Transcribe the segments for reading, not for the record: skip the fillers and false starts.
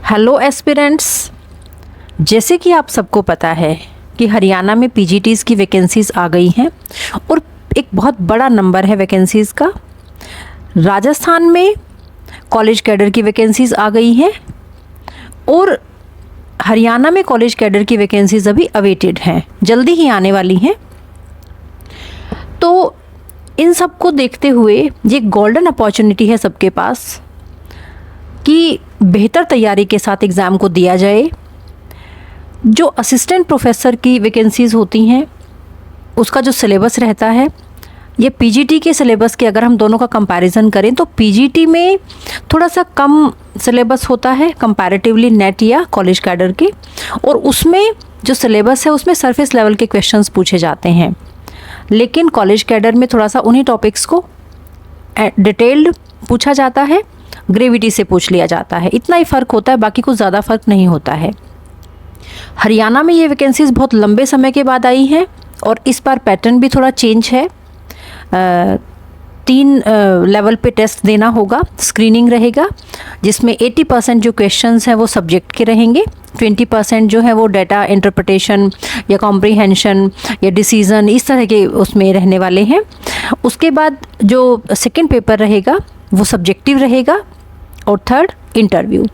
Hello aspirants, जैसे कि आप सबको पता है कि हरियाणा में पीजीटीज़ की वैकेंसीज़ आ गई हैं और एक बहुत बड़ा नंबर है वैकेंसीज़ का। राजस्थान में कॉलेज कैडर की वैकेंसीज़ आ गई हैं और हरियाणा में कॉलेज कैडर की वैकेंसीज़ अभी अवेटेड हैं, जल्दी ही आने वाली हैं। तो इन सब को देखते हुए ये गोल्डन अपॉर्चुनिटी है सबके पास कि बेहतर तैयारी के साथ एग्ज़ाम को दिया जाए। जो असिस्टेंट प्रोफेसर की वैकेंसीज़ होती हैं उसका जो सिलेबस रहता है, ये पीजीटी के सिलेबस के अगर हम दोनों का कंपैरिजन करें तो पीजीटी में थोड़ा सा कम सिलेबस होता है कंपैरेटिवली नेट या कॉलेज कैडर के, और उसमें जो सिलेबस है उसमें सरफेस लेवल के क्वेश्चंस पूछे जाते हैं। लेकिन कॉलेज कैडर में थोड़ा सा उन्हीं टॉपिक्स को डिटेल्ड पूछा जाता है, ग्रेविटी से पूछ लिया जाता है। इतना ही फ़र्क होता है, बाकी कुछ ज़्यादा फ़र्क नहीं होता है। हरियाणा में ये वैकेंसीज़ बहुत लंबे समय के बाद आई हैं और इस बार पैटर्न भी थोड़ा चेंज है। 3 लेवल पे टेस्ट देना होगा, स्क्रीनिंग रहेगा जिसमें 80% जो क्वेश्चंस हैं वो सब्जेक्ट के रहेंगे, 20% जो है वो डाटा इंटरप्रिटेशन या कॉम्प्रीहेंशन या डिसीजन इस तरह के उसमें रहने वाले हैं। उसके बाद जो सेकंड पेपर रहेगा वो सब्जेक्टिव रहेगा और थर्ड इंटरव्यू।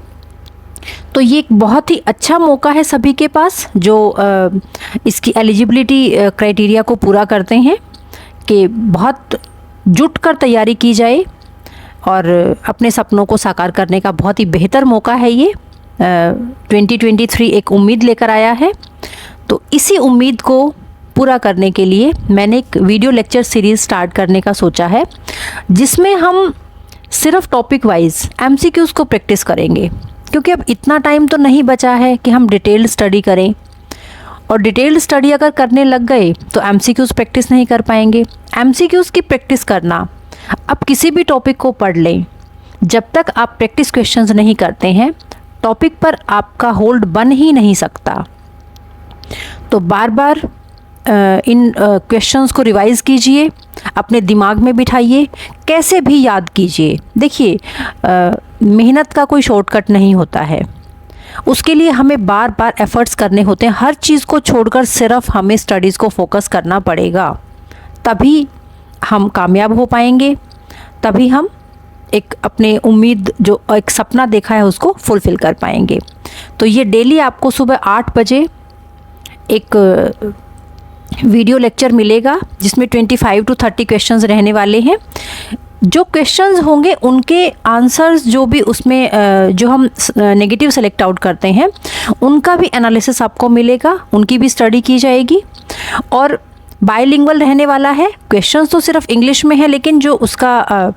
तो ये एक बहुत ही अच्छा मौका है सभी के पास जो इसकी एलिजिबिलिटी क्राइटेरिया को पूरा करते हैं कि बहुत जुट कर तैयारी की जाए और अपने सपनों को साकार करने का बहुत ही बेहतर मौका है ये। 2023 एक उम्मीद लेकर आया है, तो इसी उम्मीद को पूरा करने के लिए मैंने एक वीडियो लेक्चर सीरीज़ स्टार्ट करने का सोचा है, जिसमें हम सिर्फ टॉपिक वाइज एमसीक्यूज़ को प्रैक्टिस करेंगे, क्योंकि अब इतना टाइम तो नहीं बचा है कि हम डिटेल्ड स्टडी करें, और डिटेल्ड स्टडी अगर करने लग गए तो एमसीक्यूज़ प्रैक्टिस नहीं कर पाएंगे। एमसीक्यूज़ की प्रैक्टिस करना, अब किसी भी टॉपिक को पढ़ लें, जब तक आप प्रैक्टिस क्वेश्चंस नहीं करते हैं टॉपिक पर आपका होल्ड बन ही नहीं सकता। तो बार बार इन क्वेश्चंस को रिवाइज़ कीजिए, अपने दिमाग में बिठाइए, कैसे भी याद कीजिए। देखिए, मेहनत का कोई शॉर्टकट नहीं होता है, उसके लिए हमें बार बार एफ़र्ट्स करने होते हैं। हर चीज़ को छोड़कर सिर्फ हमें स्टडीज़ को फोकस करना पड़ेगा, तभी हम कामयाब हो पाएंगे, तभी हम एक अपने उम्मीद जो एक सपना देखा है उसको फुलफ़िल कर पाएंगे। तो ये डेली आपको सुबह 8 बजे एक वीडियो लेक्चर मिलेगा जिसमें 25 to 30 क्वेश्चंस रहने वाले हैं। जो क्वेश्चंस होंगे उनके आंसर्स जो भी उसमें जो हम नेगेटिव सेलेक्ट आउट करते हैं उनका भी एनालिसिस आपको मिलेगा, उनकी भी स्टडी की जाएगी। और बायलिंगुअल रहने वाला है, क्वेश्चंस तो सिर्फ इंग्लिश में है, लेकिन जो उसका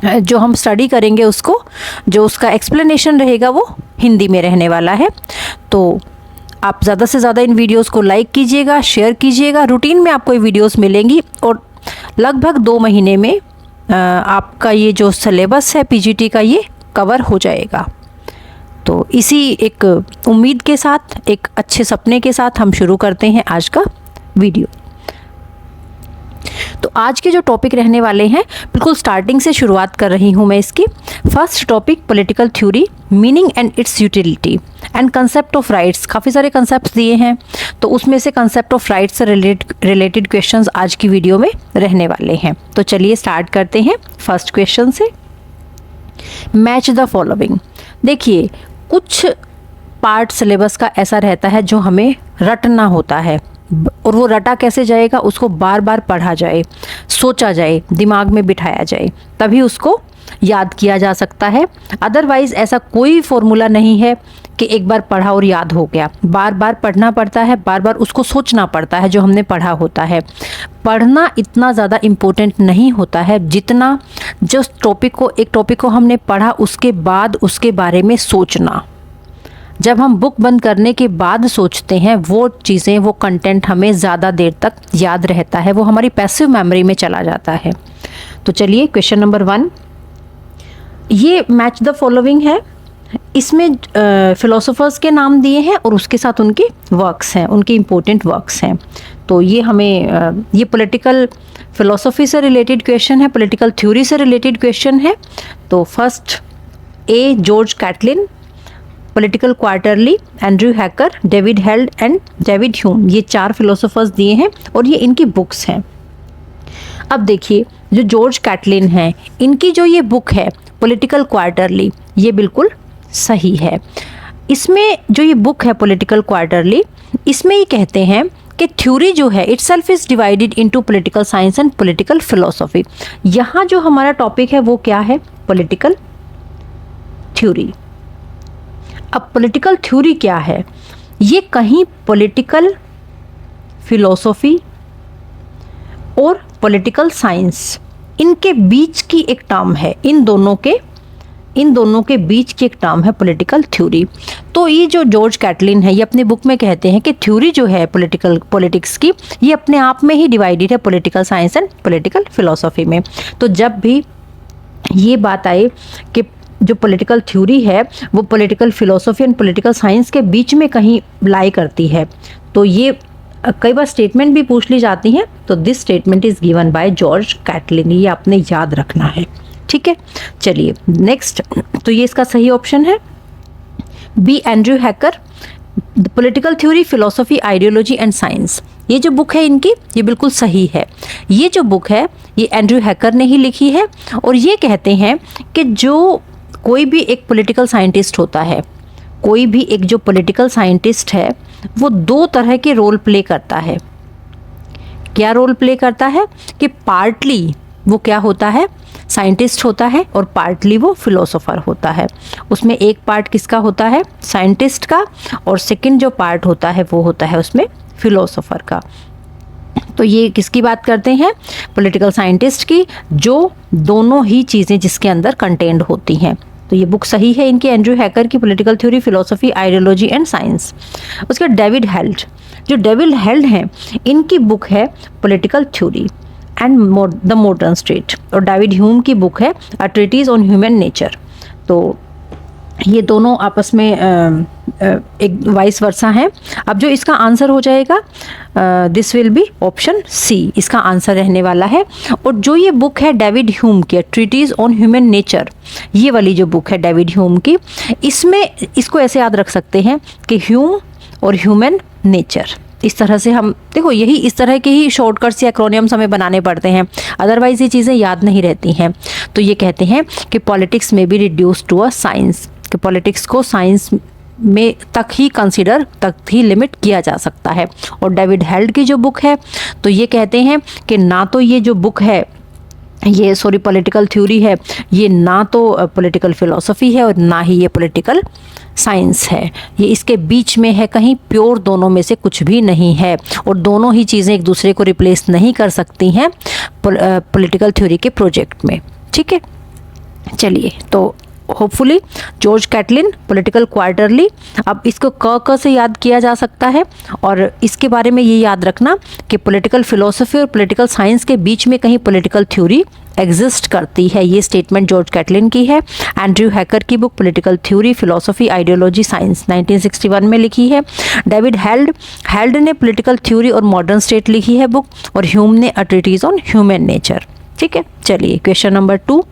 जो हम स्टडी करेंगे उसको जो उसका एक्सप्लेनेशन रहेगा वो हिंदी में रहने वाला है। तो आप ज़्यादा से ज़्यादा इन वीडियोस को लाइक कीजिएगा, शेयर कीजिएगा। रूटीन में आपको ये वीडियोस मिलेंगी और लगभग 2 महीने में आपका ये जो सिलेबस है पीजीटी का ये कवर हो जाएगा। तो इसी एक उम्मीद के साथ, एक अच्छे सपने के साथ हम शुरू करते हैं आज का वीडियो। तो आज के जो टॉपिक रहने वाले हैं, बिल्कुल स्टार्टिंग से शुरुआत कर रही हूँ मैं इसकी। First topic political theory, meaning and it's utility and concept of rights. काफ़ी सारे कंसेप्ट दिए हैं, तो उसमें से कंसेप्ट ऑफ राइट्स से रिलेटेड क्वेश्चंस आज की वीडियो में रहने वाले हैं। तो चलिए स्टार्ट करते हैं फर्स्ट क्वेश्चन से। Match the following. देखिए, कुछ पार्ट सिलेबस का ऐसा रहता है जो हमें रटना होता है, और वो रटा कैसे जाएगा, उसको बार बार पढ़ा जाए, सोचा जाए, दिमाग में बिठाया जाए, तभी उसको याद किया जा सकता है। अदरवाइज़ ऐसा कोई फॉर्मूला नहीं है कि एक बार पढ़ा और याद हो गया। बार बार पढ़ना पड़ता है, बार बार उसको सोचना पड़ता है जो हमने पढ़ा होता है। पढ़ना इतना ज़्यादा इम्पोर्टेंट नहीं होता है जितना जो एक टॉपिक को हमने पढ़ा उसके बाद उसके बारे में सोचना। जब हम बुक बंद करने के बाद सोचते हैं वो चीज़ें, वो कंटेंट हमें ज़्यादा देर तक याद रहता है, वो हमारी पैसिव मेमोरी में चला जाता है। तो चलिए क्वेश्चन नंबर 1, ये मैच द फॉलोइंग है। इसमें फिलोसोफर्स के नाम दिए हैं और उसके साथ उनके वर्क्स हैं, उनके इम्पोर्टेंट वर्क्स हैं। तो ये हमें ये पॉलिटिकल फिलोसफी से रिलेटेड क्वेश्चन है, पॉलिटिकल थ्योरी से रिलेटेड क्वेश्चन है। तो first A George Catlin, Political Quarterly, Andrew Hacker, David Held and David Hume, ये 4 फिलोसोफर्स दिए हैं और ये इनकी बुक्स हैं। अब देखिए जो जॉर्ज कैटलिन हैं, इनकी जो ये बुक है पॉलिटिकल क्वार्टरली, ये बिल्कुल सही है। इसमें जो ये बुक है पॉलिटिकल क्वार्टरली, इसमें ये कहते हैं कि थ्योरी जो है itself is divided into political science and political philosophy. यहाँ जो हमारा टॉपिक है वो क्या है? Political theory. अब पॉलिटिकल थ्योरी क्या है? ये कहीं पॉलिटिकल फिलोसफी और पॉलिटिकल साइंस इनके बीच की एक टर्म है, इन दोनों के बीच की एक टर्म है पॉलिटिकल थ्योरी। तो ये जो जॉर्ज कैटलिन है, ये अपनी बुक में कहते हैं कि थ्योरी जो है पॉलिटिक्स की, ये अपने आप में ही डिवाइडेड है political science and political philosophy में। तो जब भी ये बात आए कि जो पॉलिटिकल थ्योरी है वो political philosophy and political science के बीच में कहीं लाई करती है, तो ये कई बार स्टेटमेंट भी पूछ ली जाती हैं। तो this statement is given by George Catlin, ये आपने याद रखना है, ठीक है। चलिए नेक्स्ट, तो ये इसका सही ऑप्शन है B, Andrew Hacker, political theory, philosophy, ideology and science. ये जो बुक है इनकी, ये बिल्कुल सही है। ये जो बुक है ये एंड्रयू हैकर ने ही लिखी है और ये कहते हैं कि जो कोई भी एक पॉलिटिकल साइंटिस्ट होता है, कोई भी एक जो पॉलिटिकल साइंटिस्ट है वो 2 तरह के रोल प्ले करता है। क्या रोल प्ले करता है? कि पार्टली वो क्या होता है? साइंटिस्ट होता है और पार्टली वो फिलोसोफर होता है। उसमें एक पार्ट किसका होता है? साइंटिस्ट का, और सेकंड जो पार्ट होता है वो होता है उसमें फिलोसोफर का। तो ये किसकी बात करते हैं? पॉलिटिकल साइंटिस्ट की, जो दोनों ही चीज़ें जिसके अंदर कंटेंड होती हैं। तो ये बुक सही है इनकी, एंड्रयू हैकर की, political theory, philosophy, ideology and science. उसके बाद डेविड हेल्ड, जो डेविड हेल्ड हैं इनकी बुक है political theory and the modern state, और डेविड ह्यूम की बुक है अ ट्रीटीज ऑन ह्यूमन नेचर। तो ये दोनों आपस में एक वाइस वर्सा है। अब जो इसका आंसर हो जाएगा this will be option C, इसका आंसर रहने वाला है। और जो ये बुक है डेविड ह्यूम की, ट्रीटीज ऑन ह्यूमन नेचर, ये वाली जो बुक है डेविड ह्यूम की, इसमें इसको ऐसे याद रख सकते हैं कि ह्यूम और ह्यूमन नेचर, इस तरह से हम देखो, यही इस तरह के ही शॉर्टकट्स या एक्रोनियम्स हमें बनाने पड़ते हैं, अदरवाइज ये चीज़ें याद नहीं रहती हैं। तो ये कहते हैं कि पॉलिटिक्स में be reduce to a science, कि पॉलिटिक्स को साइंस में तक ही लिमिट किया जा सकता है। और डेविड हेल्ड की जो बुक है, तो ये कहते हैं कि ना तो ये जो बुक है ये पॉलिटिकल थ्योरी है, ये ना तो पॉलिटिकल फिलोसफी है और ना ही ये पॉलिटिकल साइंस है, ये इसके बीच में है कहीं, प्योर दोनों में से कुछ भी नहीं है। और दोनों ही चीज़ें एक दूसरे को रिप्लेस नहीं कर सकती हैं पॉलिटिकल थ्योरी के प्रोजेक्ट में, ठीक है। चलिए, तो hopefully George Catlin, Political Quarterly, अब इसको क से याद किया जा सकता है। और इसके बारे में ये याद रखना कि पॉलिटिकल फिलोसफी और पॉलिटिकल साइंस के बीच में कहीं पॉलिटिकल थ्योरी एग्जिस्ट करती है। ये स्टेटमेंट जॉर्ज कैटलिन की है। एंड्रयू हैकर की book political theory, philosophy, ideology, science 1961 में लिखी है। डेविड हेल्ड ने पॉलिटिकल थ्योरी और मॉडर्न स्टेट लिखी है बुक, और ह्यूम ने a treatise on human nature, ठीक है। चलिए question number 2,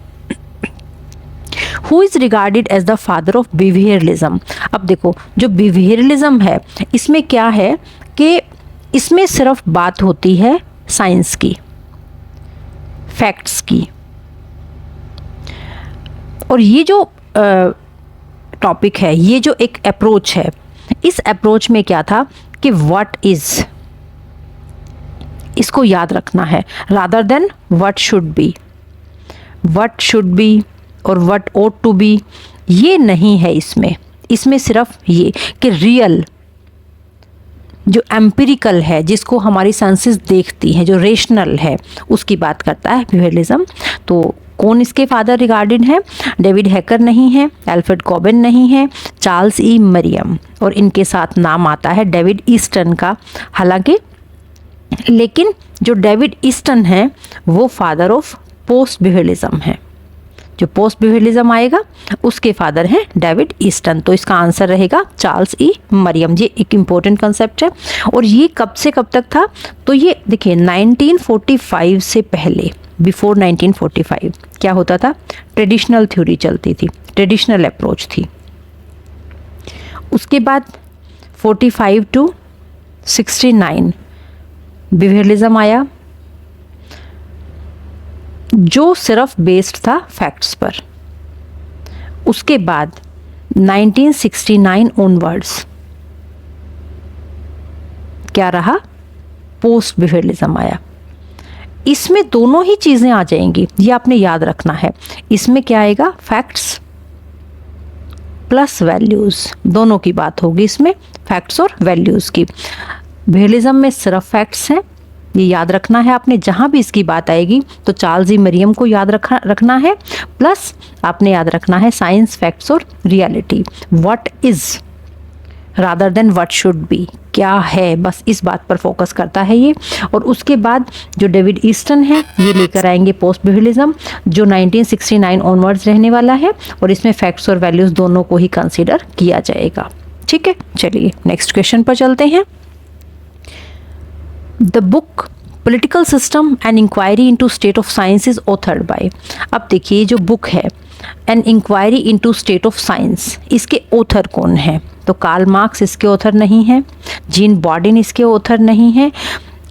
who is regarded as the father of behaviouralism. अब देखो, जो बिहेवियरलिज्म है इसमें क्या है कि इसमें सिर्फ बात होती है साइंस की, फैक्ट्स की। और ये जो टॉपिक है, ये जो एक अप्रोच है, इस अप्रोच में क्या था कि व्हाट इज, इसको याद रखना है, rather than what should be. What should B और व्हाट ought टू बी ये नहीं है इसमें सिर्फ ये कि रियल जो एम्पिरिकल है, जिसको हमारी सेंसेस देखती हैं, जो रेशनल है, उसकी बात करता है बिहेवियरलिज्म। तो कौन इसके फादर रिगार्डेड है? डेविड हैकर नहीं है, एल्फ्रेड कॉबिन नहीं है, चार्ल्स ई मरियम, और इनके साथ नाम आता है डेविड ईस्टन का। हालांकि लेकिन जो डेविड ईस्टन है वो फादर ऑफ पोस्ट बिहेवियरलिज्म है, जो पोस्ट बिहेवियरलिज्म आएगा उसके फादर हैं डेविड ईस्टन। तो इसका आंसर रहेगा चार्ल्स ई मरियम। ये एक इम्पोर्टेंट कंसेप्ट है। और ये कब से कब तक था? तो ये देखिए 1945 से पहले, बिफोर 1945 क्या होता था? ट्रेडिशनल थ्योरी चलती थी, ट्रेडिशनल अप्रोच थी। उसके बाद 45 टू 69 बिहेवियरलिज्म आया, जो सिर्फ बेस्ड था फैक्ट्स पर। उसके बाद 1969 ऑनवर्ड्स क्या रहा, पोस्ट बिहेवियरलिज्म आया। इसमें दोनों ही चीजें आ जाएंगी, ये आपने याद रखना है। इसमें क्या आएगा, फैक्ट्स प्लस वैल्यूज, दोनों की बात होगी इसमें, फैक्ट्स और वैल्यूज की। बिहेवियरलिज्म में सिर्फ फैक्ट्स हैं, ये याद रखना है आपने। जहां भी इसकी बात आएगी तो चार्ल्स ई मरियम को याद रखना है, प्लस आपने याद रखना है साइंस, फैक्ट्स और reality. What is rather than what should B, क्या है, बस इस बात पर फोकस करता है ये। और उसके बाद जो डेविड ईस्टन है ये लेकर आएंगे पोस्ट बिहेवियरलिज्म, जो 1969 ऑनवर्ड्स रहने वाला है, और इसमें फैक्ट्स और वैल्यूज दोनों को ही कंसीडर किया जाएगा। ठीक है, चलिए नेक्स्ट क्वेश्चन पर चलते हैं। The book political system and inquiry into state of science is authored by. अब देखिए, जो बुक है an inquiry into state of science, इसके ऑथर कौन है? तो कार्ल मार्क्स इसके ऑथर नहीं है, जीन बॉर्डन इसके ऑथर नहीं है,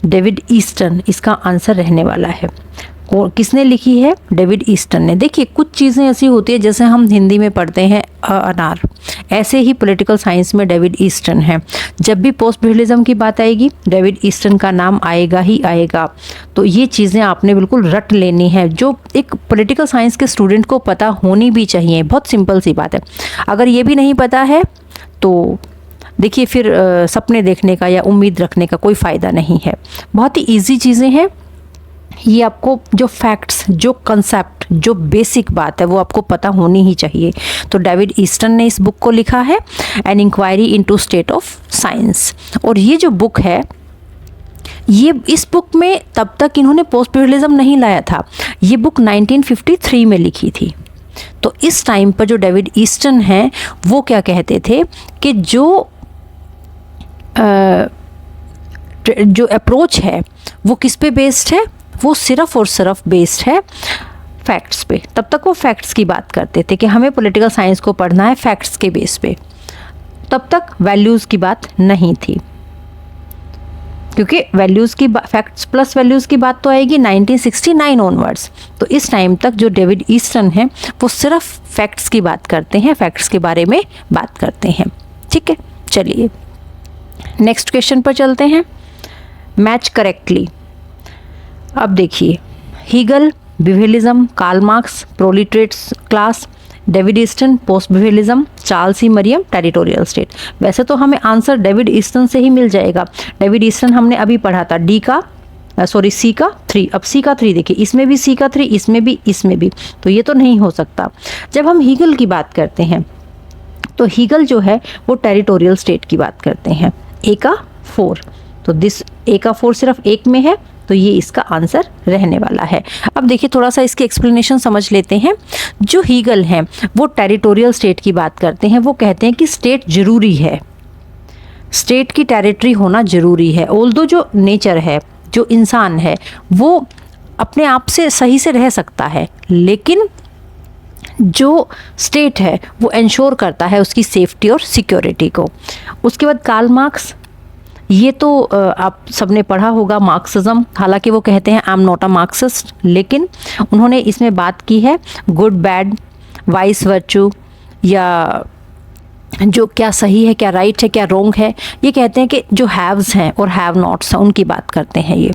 डेविड ईस्टन इसका आंसर रहने वाला है। और किसने लिखी है? डेविड ईस्टन ने। देखिए, कुछ चीज़ें ऐसी होती है जैसे हम हिंदी में पढ़ते हैं अनार, ऐसे ही पॉलिटिकल साइंस में डेविड ईस्टन है। जब भी पोस्ट बिहेवियरलिज्म की बात आएगी डेविड ईस्टन का नाम आएगा ही आएगा। तो ये चीज़ें आपने बिल्कुल रट लेनी है, जो एक पॉलिटिकल साइंस के स्टूडेंट को पता होनी भी चाहिए। बहुत सिंपल सी बात है। अगर ये भी नहीं पता है तो देखिए फिर सपने देखने का या उम्मीद रखने का कोई फ़ायदा नहीं है। बहुत ही ईजी चीज़ें हैं ये। आपको जो फैक्ट्स, जो कंसेप्ट, जो बेसिक बात है वो आपको पता होनी ही चाहिए। तो डेविड ईस्टन ने इस बुक को लिखा है, an inquiry into state of science. और ये जो बुक है, ये इस बुक में तब तक इन्होंने पोस्ट बिहेवियरलिज्म नहीं लाया था। ये बुक 1953 में लिखी थी। तो इस टाइम पर जो डेविड ईस्टन हैं वो क्या कहते थे कि जो अप्रोच है वो किस पे बेस्ड है? वो सिर्फ और सिर्फ बेस्ड है फैक्ट्स पे। तब तक वो फैक्ट्स की बात करते थे कि हमें पॉलिटिकल साइंस को पढ़ना है फैक्ट्स के बेस पे। तब तक वैल्यूज़ की बात नहीं थी, क्योंकि वैल्यूज़ की फैक्ट्स प्लस वैल्यूज़ की बात तो आएगी 1969 ऑनवर्ड्स। तो इस टाइम तक जो डेविड ईस्टन है वो सिर्फ फैक्ट्स की बात करते हैं, फैक्ट्स के बारे में बात करते हैं। ठीक है, चलिए नेक्स्ट क्वेश्चन पर चलते हैं। Match correctly. अब देखिए, Hegel behaviouralism, Karl Marx proletariats class, David Easton post behaviouralism, Charles E Merriam territorial state. वैसे तो हमें आंसर डेविड ईस्टन से ही मिल जाएगा। डेविड ईस्टन हमने अभी पढ़ा था, सी का 3। अब सी का 3 देखिए, इसमें भी सी का 3, इसमें भी, इसमें भी। तो ये तो नहीं हो सकता। जब हम हीगल की बात करते हैं तो हीगल जो है वो टेरिटोरियल स्टेट की बात करते हैं। ए का 4, तो दिस ए का 4 सिर्फ एक में है, तो ये इसका आंसर रहने वाला है। अब देखिए थोड़ा सा इसकी एक्सप्लेनेशन समझ लेते हैं। जो हीगल हैं वो टेरिटोरियल स्टेट की बात करते हैं। वो कहते हैं कि स्टेट जरूरी है, स्टेट की टेरिटरी होना जरूरी है। ऑल्दो जो नेचर है, जो इंसान है, वो अपने आप से सही से रह सकता है, लेकिन जो स्टेट है वो इंश्योर करता है उसकी सेफ्टी और सिक्योरिटी को। उसके बाद कार्ल मार्क्स, ये तो आप सबने पढ़ा होगा मार्क्सिज्म। हालांकि वो कहते हैं I am not a Marxist, लेकिन उन्होंने इसमें बात की है गुड बैड, वाइस वर्चू, या जो क्या सही है, क्या राइट है, क्या रॉन्ग है। ये कहते हैं कि जो हैव्स हैं और हैव नॉट्स हैं उनकी बात करते हैं। ये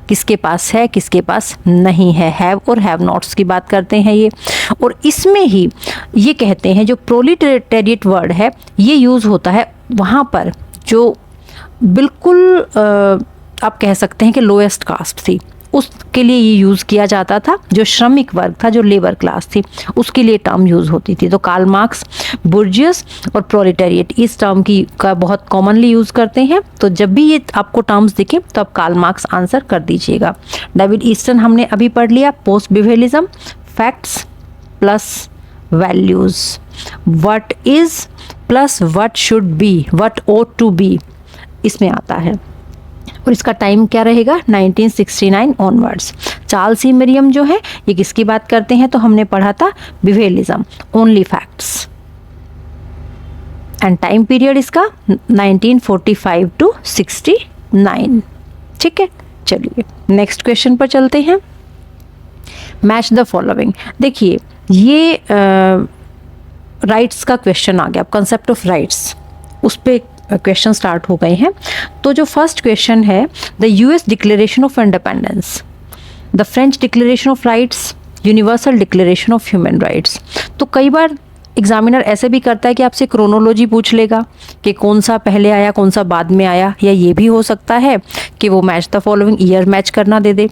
किसके पास है, किसके पास नहीं है, हैव और हैव नॉट्स की बात करते हैं ये। और इसमें ही ये कहते हैं जो प्रोलिटेरिएट वर्ड है ये यूज़ होता है वहाँ पर जो बिल्कुल आप कह सकते हैं कि लोएस्ट कास्ट थी, उसके लिए ये यूज़ किया जाता था। जो श्रमिक वर्ग था, जो लेबर क्लास थी, उसके लिए टर्म यूज़ होती थी। तो कार्ल मार्क्स बुर्जियस और प्रोलेटारिएट इस टर्म की का बहुत कॉमनली यूज़ करते हैं। तो जब भी ये आपको टर्म्स दिखे तो आप कार्ल मार्क्स आंसर कर दीजिएगा। डेविड ईस्टन हमने अभी पढ़ लिया, post behaviouralism, facts plus values, what is plus what should be, what ought to be इसमें आता है। और इसका टाइम क्या रहेगा 1969 ऑनवर्ड्स। चार्ल्स ई मरियम जो है ये किसकी बात करते हैं? तो हमने पढ़ा था behaviourism, only facts. And time period इसका 1945 टू 69। ठीक है, चलिए नेक्स्ट क्वेश्चन पर चलते हैं। Match the following. देखिए ये राइट्स का क्वेश्चन आ गया, कंसेप्ट ऑफ राइट्स, उस पर क्वेश्चन स्टार्ट हो गए हैं। तो जो फर्स्ट क्वेश्चन है, the US declaration of independence, the French declaration of rights, universal declaration of human rights. तो कई बार एग्जामिनर ऐसे भी करता है कि आपसे क्रोनोलॉजी पूछ लेगा कि कौन सा पहले आया कौन सा बाद में आया, या ये भी हो सकता है कि वो match the following year match करना दे दे।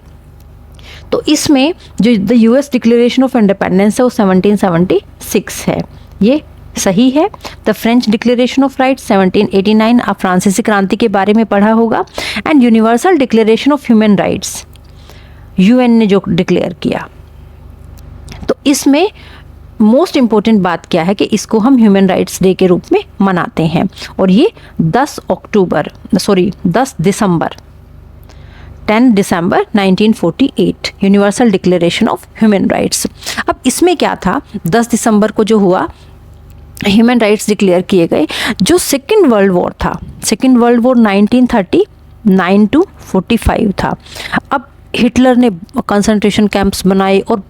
तो इसमें जो the US declaration of independence है वो 1776 है, ये सही है। The French declaration of rights 1789, आप फ्रांसीसी क्रांति के बारे में पढ़ा होगा। And universal declaration of human rights, UN ने जो डिक्लेयर किया। तो इसमें मोस्ट इम्पोर्टेंट बात क्या है कि इसको हम ह्यूमन राइट्स डे के रूप में मनाते हैं, और ये 10 दिसंबर 10 दिसंबर 1948 universal declaration of human rights. अब इसमें क्या था, 10 दिसंबर को जो हुआ ह्यूमन राइट्स डिक्लेयर किए गए। जो सेकेंड वर्ल्ड वॉर था, सेकेंड वर्ल्ड वॉर 1939 टू 45 था। अब हिटलर ने कंसंट्रेशन कैंप्स बनाए और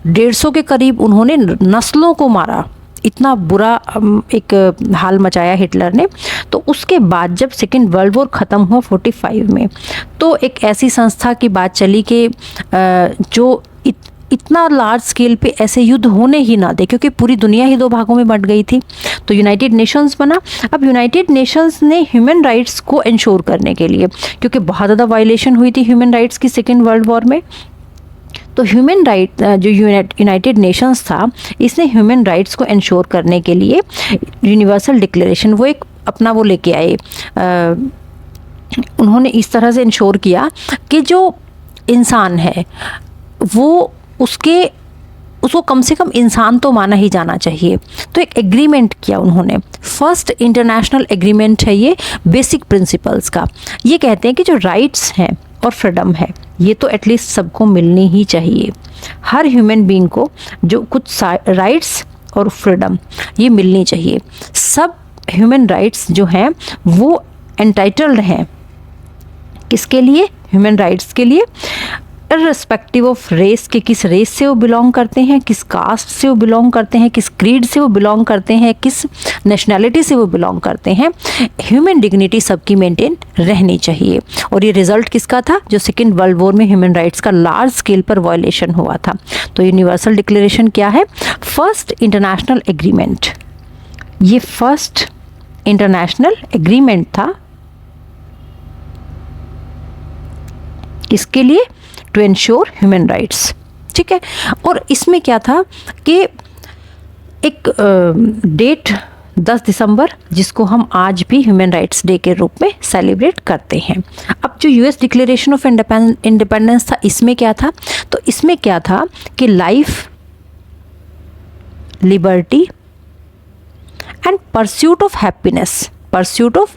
150 के करीब उन्होंने नस्लों को मारा, इतना बुरा एक हाल मचाया हिटलर ने। तो उसके बाद जब सेकेंड वर्ल्ड वॉर ख़त्म हुआ 45 में, तो एक ऐसी संस्था की बात चली कि जो इतना लार्ज स्केल पे ऐसे युद्ध होने ही ना दे, क्योंकि पूरी दुनिया ही दो भागों में बंट गई थी। तो यूनाइटेड नेशंस बना। अब यूनाइटेड नेशंस ने ह्यूमन राइट्स को इंश्योर करने के लिए, क्योंकि बहुत ज़्यादा वायलेशन हुई थी ह्यूमन राइट्स की सेकेंड वर्ल्ड वॉर में, तो ह्यूमन राइट जो यूनाइटेड नेशंस था, इसने ह्यूमन राइट्स को इंश्योर करने के लिए यूनिवर्सल डिक्लेरेशन वो एक अपना वो लेके आए। उन्होंने इस तरह से इंश्योर किया कि जो इंसान है वो उसको कम से कम इंसान तो माना ही जाना चाहिए। तो एक एग्रीमेंट किया उन्होंने, फर्स्ट इंटरनेशनल एग्रीमेंट है ये बेसिक प्रिंसिपल्स का। ये कहते हैं कि जो राइट्स हैं और फ्रीडम है ये तो एटलीस्ट सबको मिलनी ही चाहिए। हर ह्यूमन बीइंग को जो कुछ राइट्स और फ्रीडम ये मिलनी चाहिए। सब ह्यूमन राइट्स जो हैं वो एंटाइटल्ड हैं किसके लिए, ह्यूमन राइट्स के लिए, इर्रेस्पेक्टिव ऑफ रेस के, किस रेस से वो बिलोंग करते हैं, किस कास्ट से वो बिलोंग करते हैं, किस क्रीड से वो बिलोंग करते हैं, किस नेशनैलिटी से वो बिलोंग करते हैं। ह्यूमन डिग्निटी सबकी मेंटेन रहनी चाहिए। और ये रिजल्ट किसका था, जो सेकेंड वर्ल्ड वॉर में ह्यूमन राइट्स का लार्ज स्केल पर वायलेशन हुआ था। तो यूनिवर्सल डिक्लेरेशन क्या है, फर्स्ट इंटरनेशनल एग्रीमेंट। ये फर्स्ट इंटरनेशनल एग्रीमेंट था किसके लिए, टू एंश्योर ह्यूमन राइट्स। ठीक है, और इसमें क्या था कि एक डेट 10 दिसंबर जिसको हम आज भी ह्यूमन राइट्स डे के रूप में सेलिब्रेट करते हैं। अब जो यूएस डिक्लेरेशन ऑफ इंडिपेंडेंस था, इसमें क्या था, तो इसमें क्या था कि life, liberty and pursuit of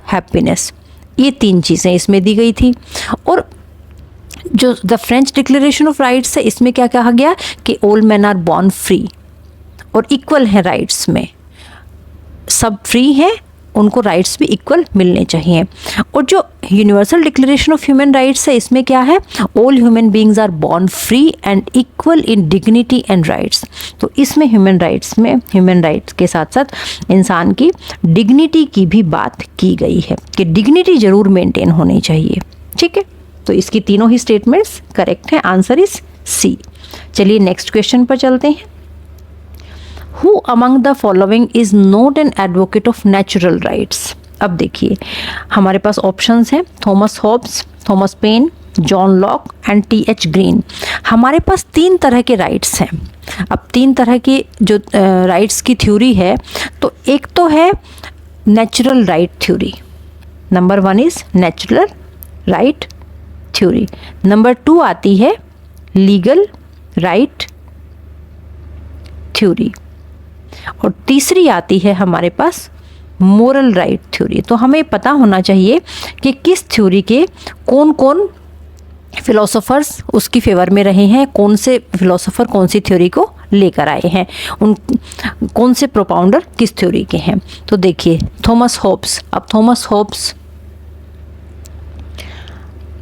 happiness, ये 3 चीज़ें इसमें दी गई थी। और जो the French declaration of rights है, इसमें क्या कहा गया कि all man are born free और इक्वल हैं राइट्स में, सब फ्री हैं, उनको राइट्स भी इक्वल मिलने चाहिए। और जो universal declaration of human rights है, इसमें क्या है, all human beings are born free and equal in dignity and rights. तो इसमें ह्यूमन राइट्स में ह्यूमन राइट्स के साथ साथ इंसान की डिग्निटी की भी बात की गई है कि डिग्निटी जरूर मेंटेन होनी चाहिए। ठीक है, तो इसकी तीनों ही स्टेटमेंट्स करेक्ट हैं, आंसर इज सी। चलिए नेक्स्ट क्वेश्चन पर चलते हैं। Who among the following is not an advocate of natural rights. अब देखिए हमारे पास ऑप्शंस हैं, Thomas Hobbes, Thomas pen, John Locke and TH. Green. हमारे पास 3 तरह के राइट्स हैं। अब 3 तरह की जो राइट्स की थ्योरी है, तो एक तो है natural right theory, number 1 is natural right theory. Number 2 आती है लीगल राइट थ्योरी, और तीसरी आती है हमारे पास मोरल राइट थ्योरी। तो हमें पता होना चाहिए कि किस थ्योरी के कौन कौन फिलोसोफर्स उसकी फेवर में रहे हैं, कौन से फिलोसोफर कौन सी थ्योरी को लेकर आए हैं। उन कौन से प्रोपाउंडर किस थ्योरी के हैं? तो देखिए थॉमस हॉब्स। अब Thomas Hobbes,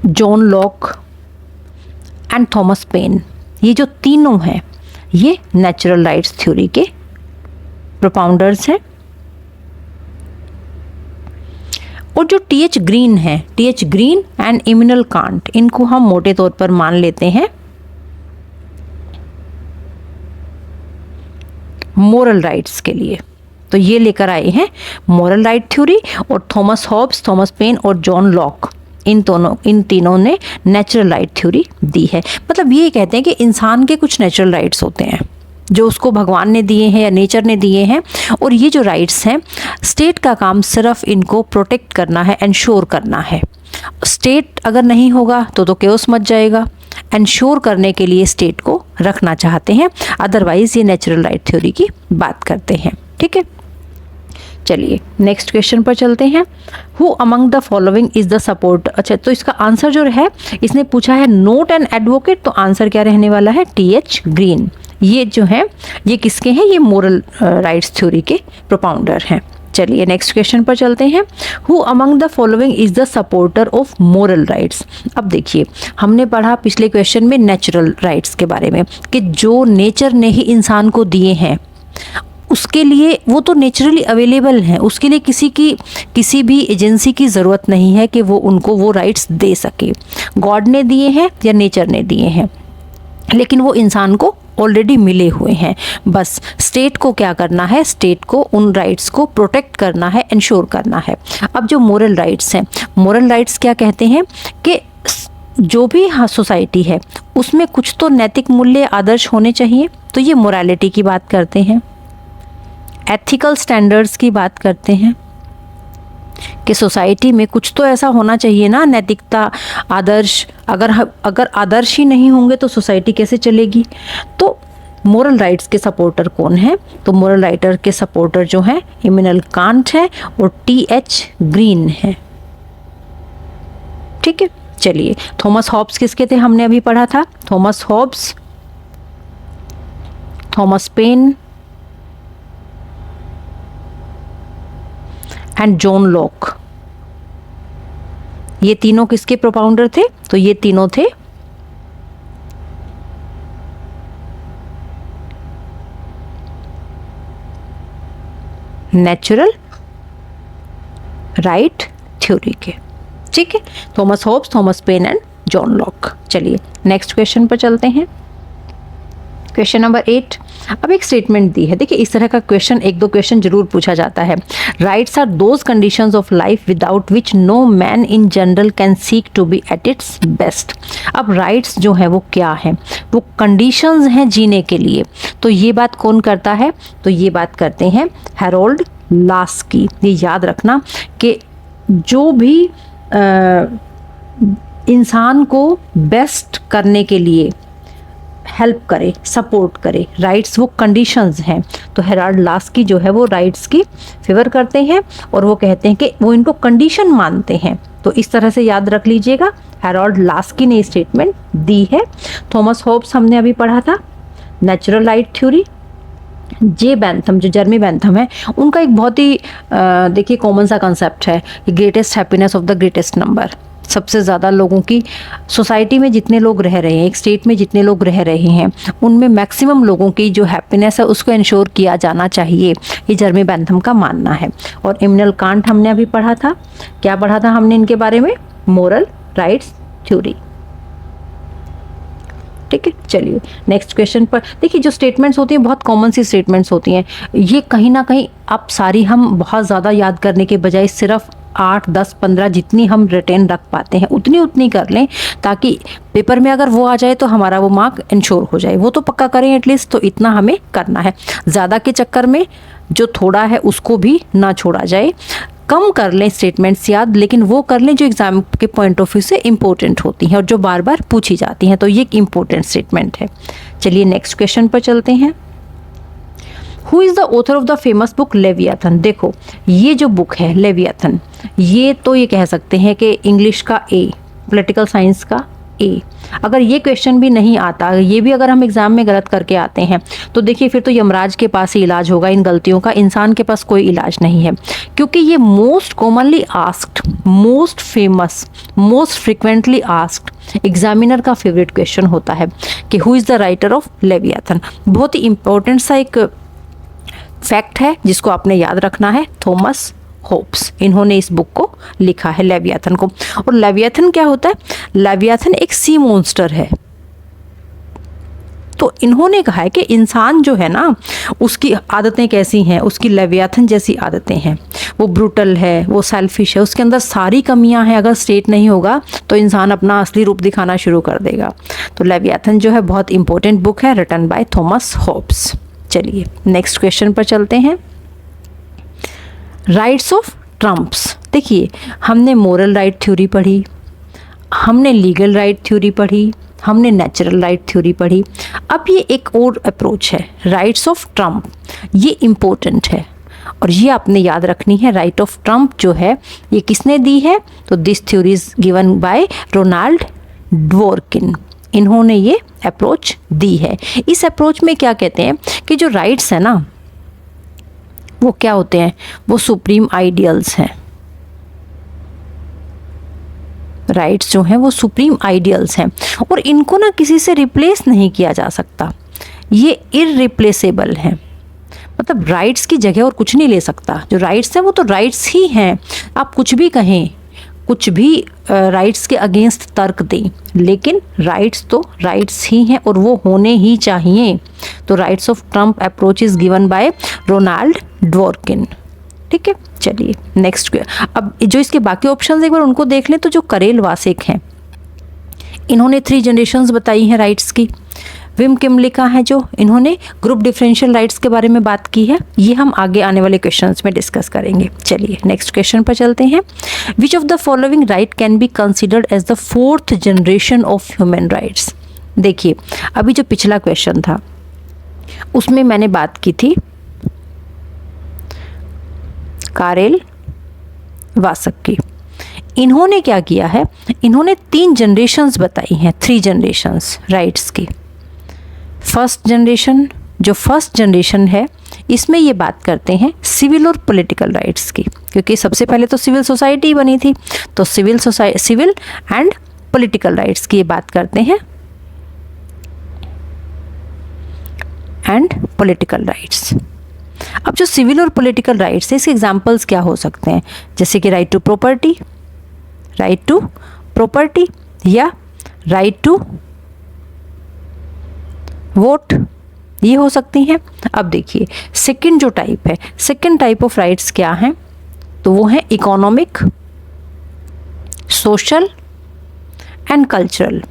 John Locke and Thomas pen, ये जो तीनों हैं ये नेचुरल राइट्स थ्योरी के प्रोपाउंडर्स हैं। और जो टी.एच. ग्रीन है, TH. Green and Immanuel Kant, इनको हम मोटे तौर पर मान लेते हैं मोरल राइट्स के लिए। तो ये लेकर आए हैं मोरल राइट थ्योरी। और थॉमस हॉब्स, थॉमस पेन और जॉन लॉक, इन तीनों ने नेचुरल राइट थ्योरी दी है। मतलब ये कहते हैं कि इंसान के कुछ नेचुरल राइट्स होते हैं जो उसको भगवान ने दिए हैं या नेचर ने दिए हैं, और ये जो राइट्स हैं स्टेट का काम सिर्फ इनको प्रोटेक्ट करना है, एंश्योर करना है। स्टेट अगर नहीं होगा तो केओस मच जाएगा। एंश्योर करने के लिए स्टेट को रखना चाहते हैं, अदरवाइज ये नेचुरल राइट थ्योरी की बात करते हैं। ठीक है, चलिए नेक्स्ट क्वेश्चन पर चलते हैं। Who among the following is the support. अच्छा, तो इसका आंसर जो है, इसने पूछा है नोट एन एडवोकेट, तो आंसर क्या रहने वाला है? टी.एच. ग्रीन। ये जो है ये किसके हैं? ये मोरल राइट्स थ्योरी के प्रोपाउंडर हैं। चलिए नेक्स्ट क्वेश्चन पर चलते हैं। Who among the following is the supporter of moral rights. अब देखिए हमने पढ़ा पिछले क्वेश्चन में नेचुरल राइट्स के बारे में कि जो नेचर ने ही इंसान को दिए हैं उसके लिए वो तो नेचुरली अवेलेबल हैं, उसके लिए किसी भी एजेंसी की ज़रूरत नहीं है कि वो उनको वो राइट्स दे सके। गॉड ने दिए हैं या नेचर ने दिए हैं, लेकिन वो इंसान को ऑलरेडी मिले हुए हैं। बस स्टेट को क्या करना है? स्टेट को उन राइट्स को प्रोटेक्ट करना है, इंश्योर करना है। अब जो मोरल राइट्स हैं, मोरल राइट्स क्या कहते हैं कि जो भी सोसाइटी है उसमें कुछ तो नैतिक मूल्य आदर्श होने चाहिए। तो ये मोरालिटी की बात करते हैं, एथिकल स्टैंडर्ड्स की बात करते हैं कि सोसाइटी में कुछ तो ऐसा होना चाहिए ना, नैतिकता, आदर्श। अगर आदर्श ही नहीं होंगे तो सोसाइटी कैसे चलेगी? तो मोरल राइट्स के सपोर्टर कौन है? तो मोरल राइटर के सपोर्टर जो हैं इमैनुअल कांट है और टी.एच. ग्रीन है। ठीक है, चलिए थॉमस हॉब्स किसके थे? हमने अभी पढ़ा था Thomas Hobbes, Thomas pen and John Locke. ये तीनों किसके प्रोपाउंडर थे? तो ये तीनों थे नेचुरल राइट थ्योरी के। ठीक है, Thomas Hobbes, Thomas pen and John Locke. चलिए नेक्स्ट क्वेश्चन पर चलते हैं। Question number 8। अब एक स्टेटमेंट दी है। देखिए इस तरह का क्वेश्चन, एक दो क्वेश्चन जरूर पूछा जाता है। Rights are those conditions of life without which no man in general can seek to be at its best. अब राइट्स जो है वो क्या है? वो कंडीशंस हैं जीने के लिए। तो ये बात कौन करता है? तो ये बात करते हैं हैरोल्ड लास्की। ये याद रखना कि जो भी इंसान को बेस्ट करने के लिए हेल्प करे, सपोर्ट करे, राइट्स वो कंडीशंस हैं। तो हैरोल्ड लास्की जो है वो राइट्स की फेवर करते हैं और वो कहते हैं कि वो इनको कंडीशन मानते हैं। तो इस तरह से याद रख लीजिएगा, हैरोल्ड लास्की ने स्टेटमेंट दी है। थॉमस हॉब्स हमने अभी पढ़ा था, नेचुरल राइट थ्योरी। जे बेंथम, जो जर्मी बेंथम है, उनका एक बहुत ही देखिए कॉमन सा कंसेप्ट है कि greatest happiness of the greatest number. सबसे ज़्यादा लोगों की सोसाइटी में जितने लोग रह रहे हैं, एक स्टेट में जितने लोग रह रहे हैं, उनमें मैक्सिमम लोगों की जो हैप्पीनेस है उसको इंश्योर किया जाना चाहिए, ये जर्मी बेंथम का मानना है। और इमैनुअल कांट हमने अभी पढ़ा था। क्या पढ़ा था हमने इनके बारे में? Moral rights theory. ठीक है, चलिए नेक्स्ट क्वेश्चन पर। देखिए जो स्टेटमेंट्स होती हैं बहुत कॉमन सी स्टेटमेंट्स होती हैं। ये कहीं ना कहीं आप सारी हम बहुत ज़्यादा याद करने के बजाय सिर्फ 8, 10, 15 जितनी हम रिटेन रख पाते हैं उतनी कर लें, ताकि पेपर में अगर वो आ जाए तो हमारा वो मार्क इंश्योर हो जाए। वो तो पक्का करें एटलीस्ट, तो इतना हमें करना है। ज़्यादा के चक्कर में जो थोड़ा है उसको भी ना छोड़ा जाए। कम कर लें स्टेटमेंट्स याद, लेकिन वो कर लें जो एग्जाम के पॉइंट ऑफ व्यू से इम्पोर्टेंट होती हैं और जो बार बार पूछी जाती हैं। तो ये एक इम्पोर्टेंट स्टेटमेंट है। चलिए नेक्स्ट क्वेश्चन पर चलते हैं। Who is the author of the famous book Leviathan. देखो ये जो बुक है लेवियाथन, ये तो ये कह सकते हैं कि इंग्लिश का ए, पॉलिटिकल साइंस का ए। अगर ये क्वेश्चन भी नहीं आता, ये भी अगर हम एग्जाम में गलत करके आते हैं तो देखिए फिर तो यमराज के पास ही इलाज होगा इन गलतियों का, इंसान के पास कोई इलाज नहीं है। क्योंकि ये most commonly asked, most famous, most frequently asked examiner का फेवरेट क्वेश्चन होता है कि who is the writer of Leviathan. बहुत ही इंपॉर्टेंट सा एक फैक्ट है जिसको आपने याद रखना है। थॉमस होब्स, इन्होंने इस बुक को लिखा है लेवियाथन को। और लेवियाथन क्या होता है? लेवियाथन एक सी मॉन्स्टर है। तो इन्होंने कहा है कि इंसान जो है ना, उसकी आदतें कैसी हैं, उसकी लेवियाथन जैसी आदतें हैं। वो ब्रूटल है, वो सेल्फिश है, उसके अंदर सारी कमियां हैं। अगर स्ट्रेट नहीं होगा तो इंसान अपना असली रूप दिखाना शुरू कर देगा। तो लेवियाथन जो है बहुत इंपॉर्टेंट बुक है, रिटन बाय थॉमस होब्स। चलिए नेक्स्ट क्वेश्चन पर चलते हैं। Rights of Trump's. देखिए हमने मोरल राइट थ्योरी पढ़ी, हमने लीगल राइट थ्योरी पढ़ी, हमने नेचुरल राइट थ्योरी पढ़ी। अब ये एक और अप्रोच है, राइट्स ऑफ ट्रम्प। ये इम्पोर्टेंट है और ये आपने याद रखनी है। राइट ऑफ ट्रम्प जो है ये किसने दी है? तो this theory is given by Ronald Dworkin. इन्होंने ये अप्रोच दी है। इस अप्रोच में क्या कहते हैं कि जो राइट्स है ना, वो क्या होते हैं? वो सुप्रीम आइडियल्स हैं। राइट्स जो हैं वो सुप्रीम आइडियल्स हैं और इनको ना किसी से रिप्लेस नहीं किया जा सकता। ये इररिप्लेसेबल हैं, मतलब राइट्स की जगह और कुछ नहीं ले सकता। जो राइट्स हैं वो तो राइट्स ही हैं। आप कुछ भी कहें, कुछ भी राइट्स के अगेंस्ट तर्क दें, लेकिन राइट्स तो राइट्स ही हैं और वो होने ही चाहिए। तो rights of trump approach is given by Ronald Dworkin. ठीक है, चलिए नेक्स्ट। अब जो इसके बाकी ऑप्शंस एक बार उनको देख लें। तो जो करेल वासेक हैं, इन्होंने 3 जनरेशन्स बताई हैं राइट्स की। विम किमलिका है जो, इन्होंने ग्रुप डिफरेंशियल राइट्स के बारे में बात की है। ये हम आगे आने वाले क्वेश्चंस में डिस्कस करेंगे। चलिए नेक्स्ट क्वेश्चन पर चलते हैं। Which of the following right can be considered as the 4th generation of human rights. देखिए अभी जो पिछला क्वेश्चन था उसमें मैंने बात की थी कारेल वासक की। इन्होंने क्या किया है? इन्होंने 3 जनरेशन्स बताई हैं, 3 जनरेशन्स राइट्स की। फर्स्ट जनरेशन, जो फर्स्ट जनरेशन है इसमें ये बात करते हैं सिविल और पॉलिटिकल राइट्स की, क्योंकि सबसे पहले तो सिविल सोसाइटी बनी थी। तो सिविल एंड पॉलिटिकल राइट्स की ये बात करते हैं, एंड पॉलिटिकल राइट्स। अब जो सिविल और पॉलिटिकल राइट्स है, इसके एग्जांपल्स क्या हो सकते हैं? जैसे कि राइट टू प्रॉपर्टी या राइट टू वोट, ये हो सकती हैं। अब देखिए सेकंड जो टाइप है, सेकंड टाइप ऑफ राइट्स क्या हैं? तो वो है इकोनॉमिक, सोशल एंड कल्चरल।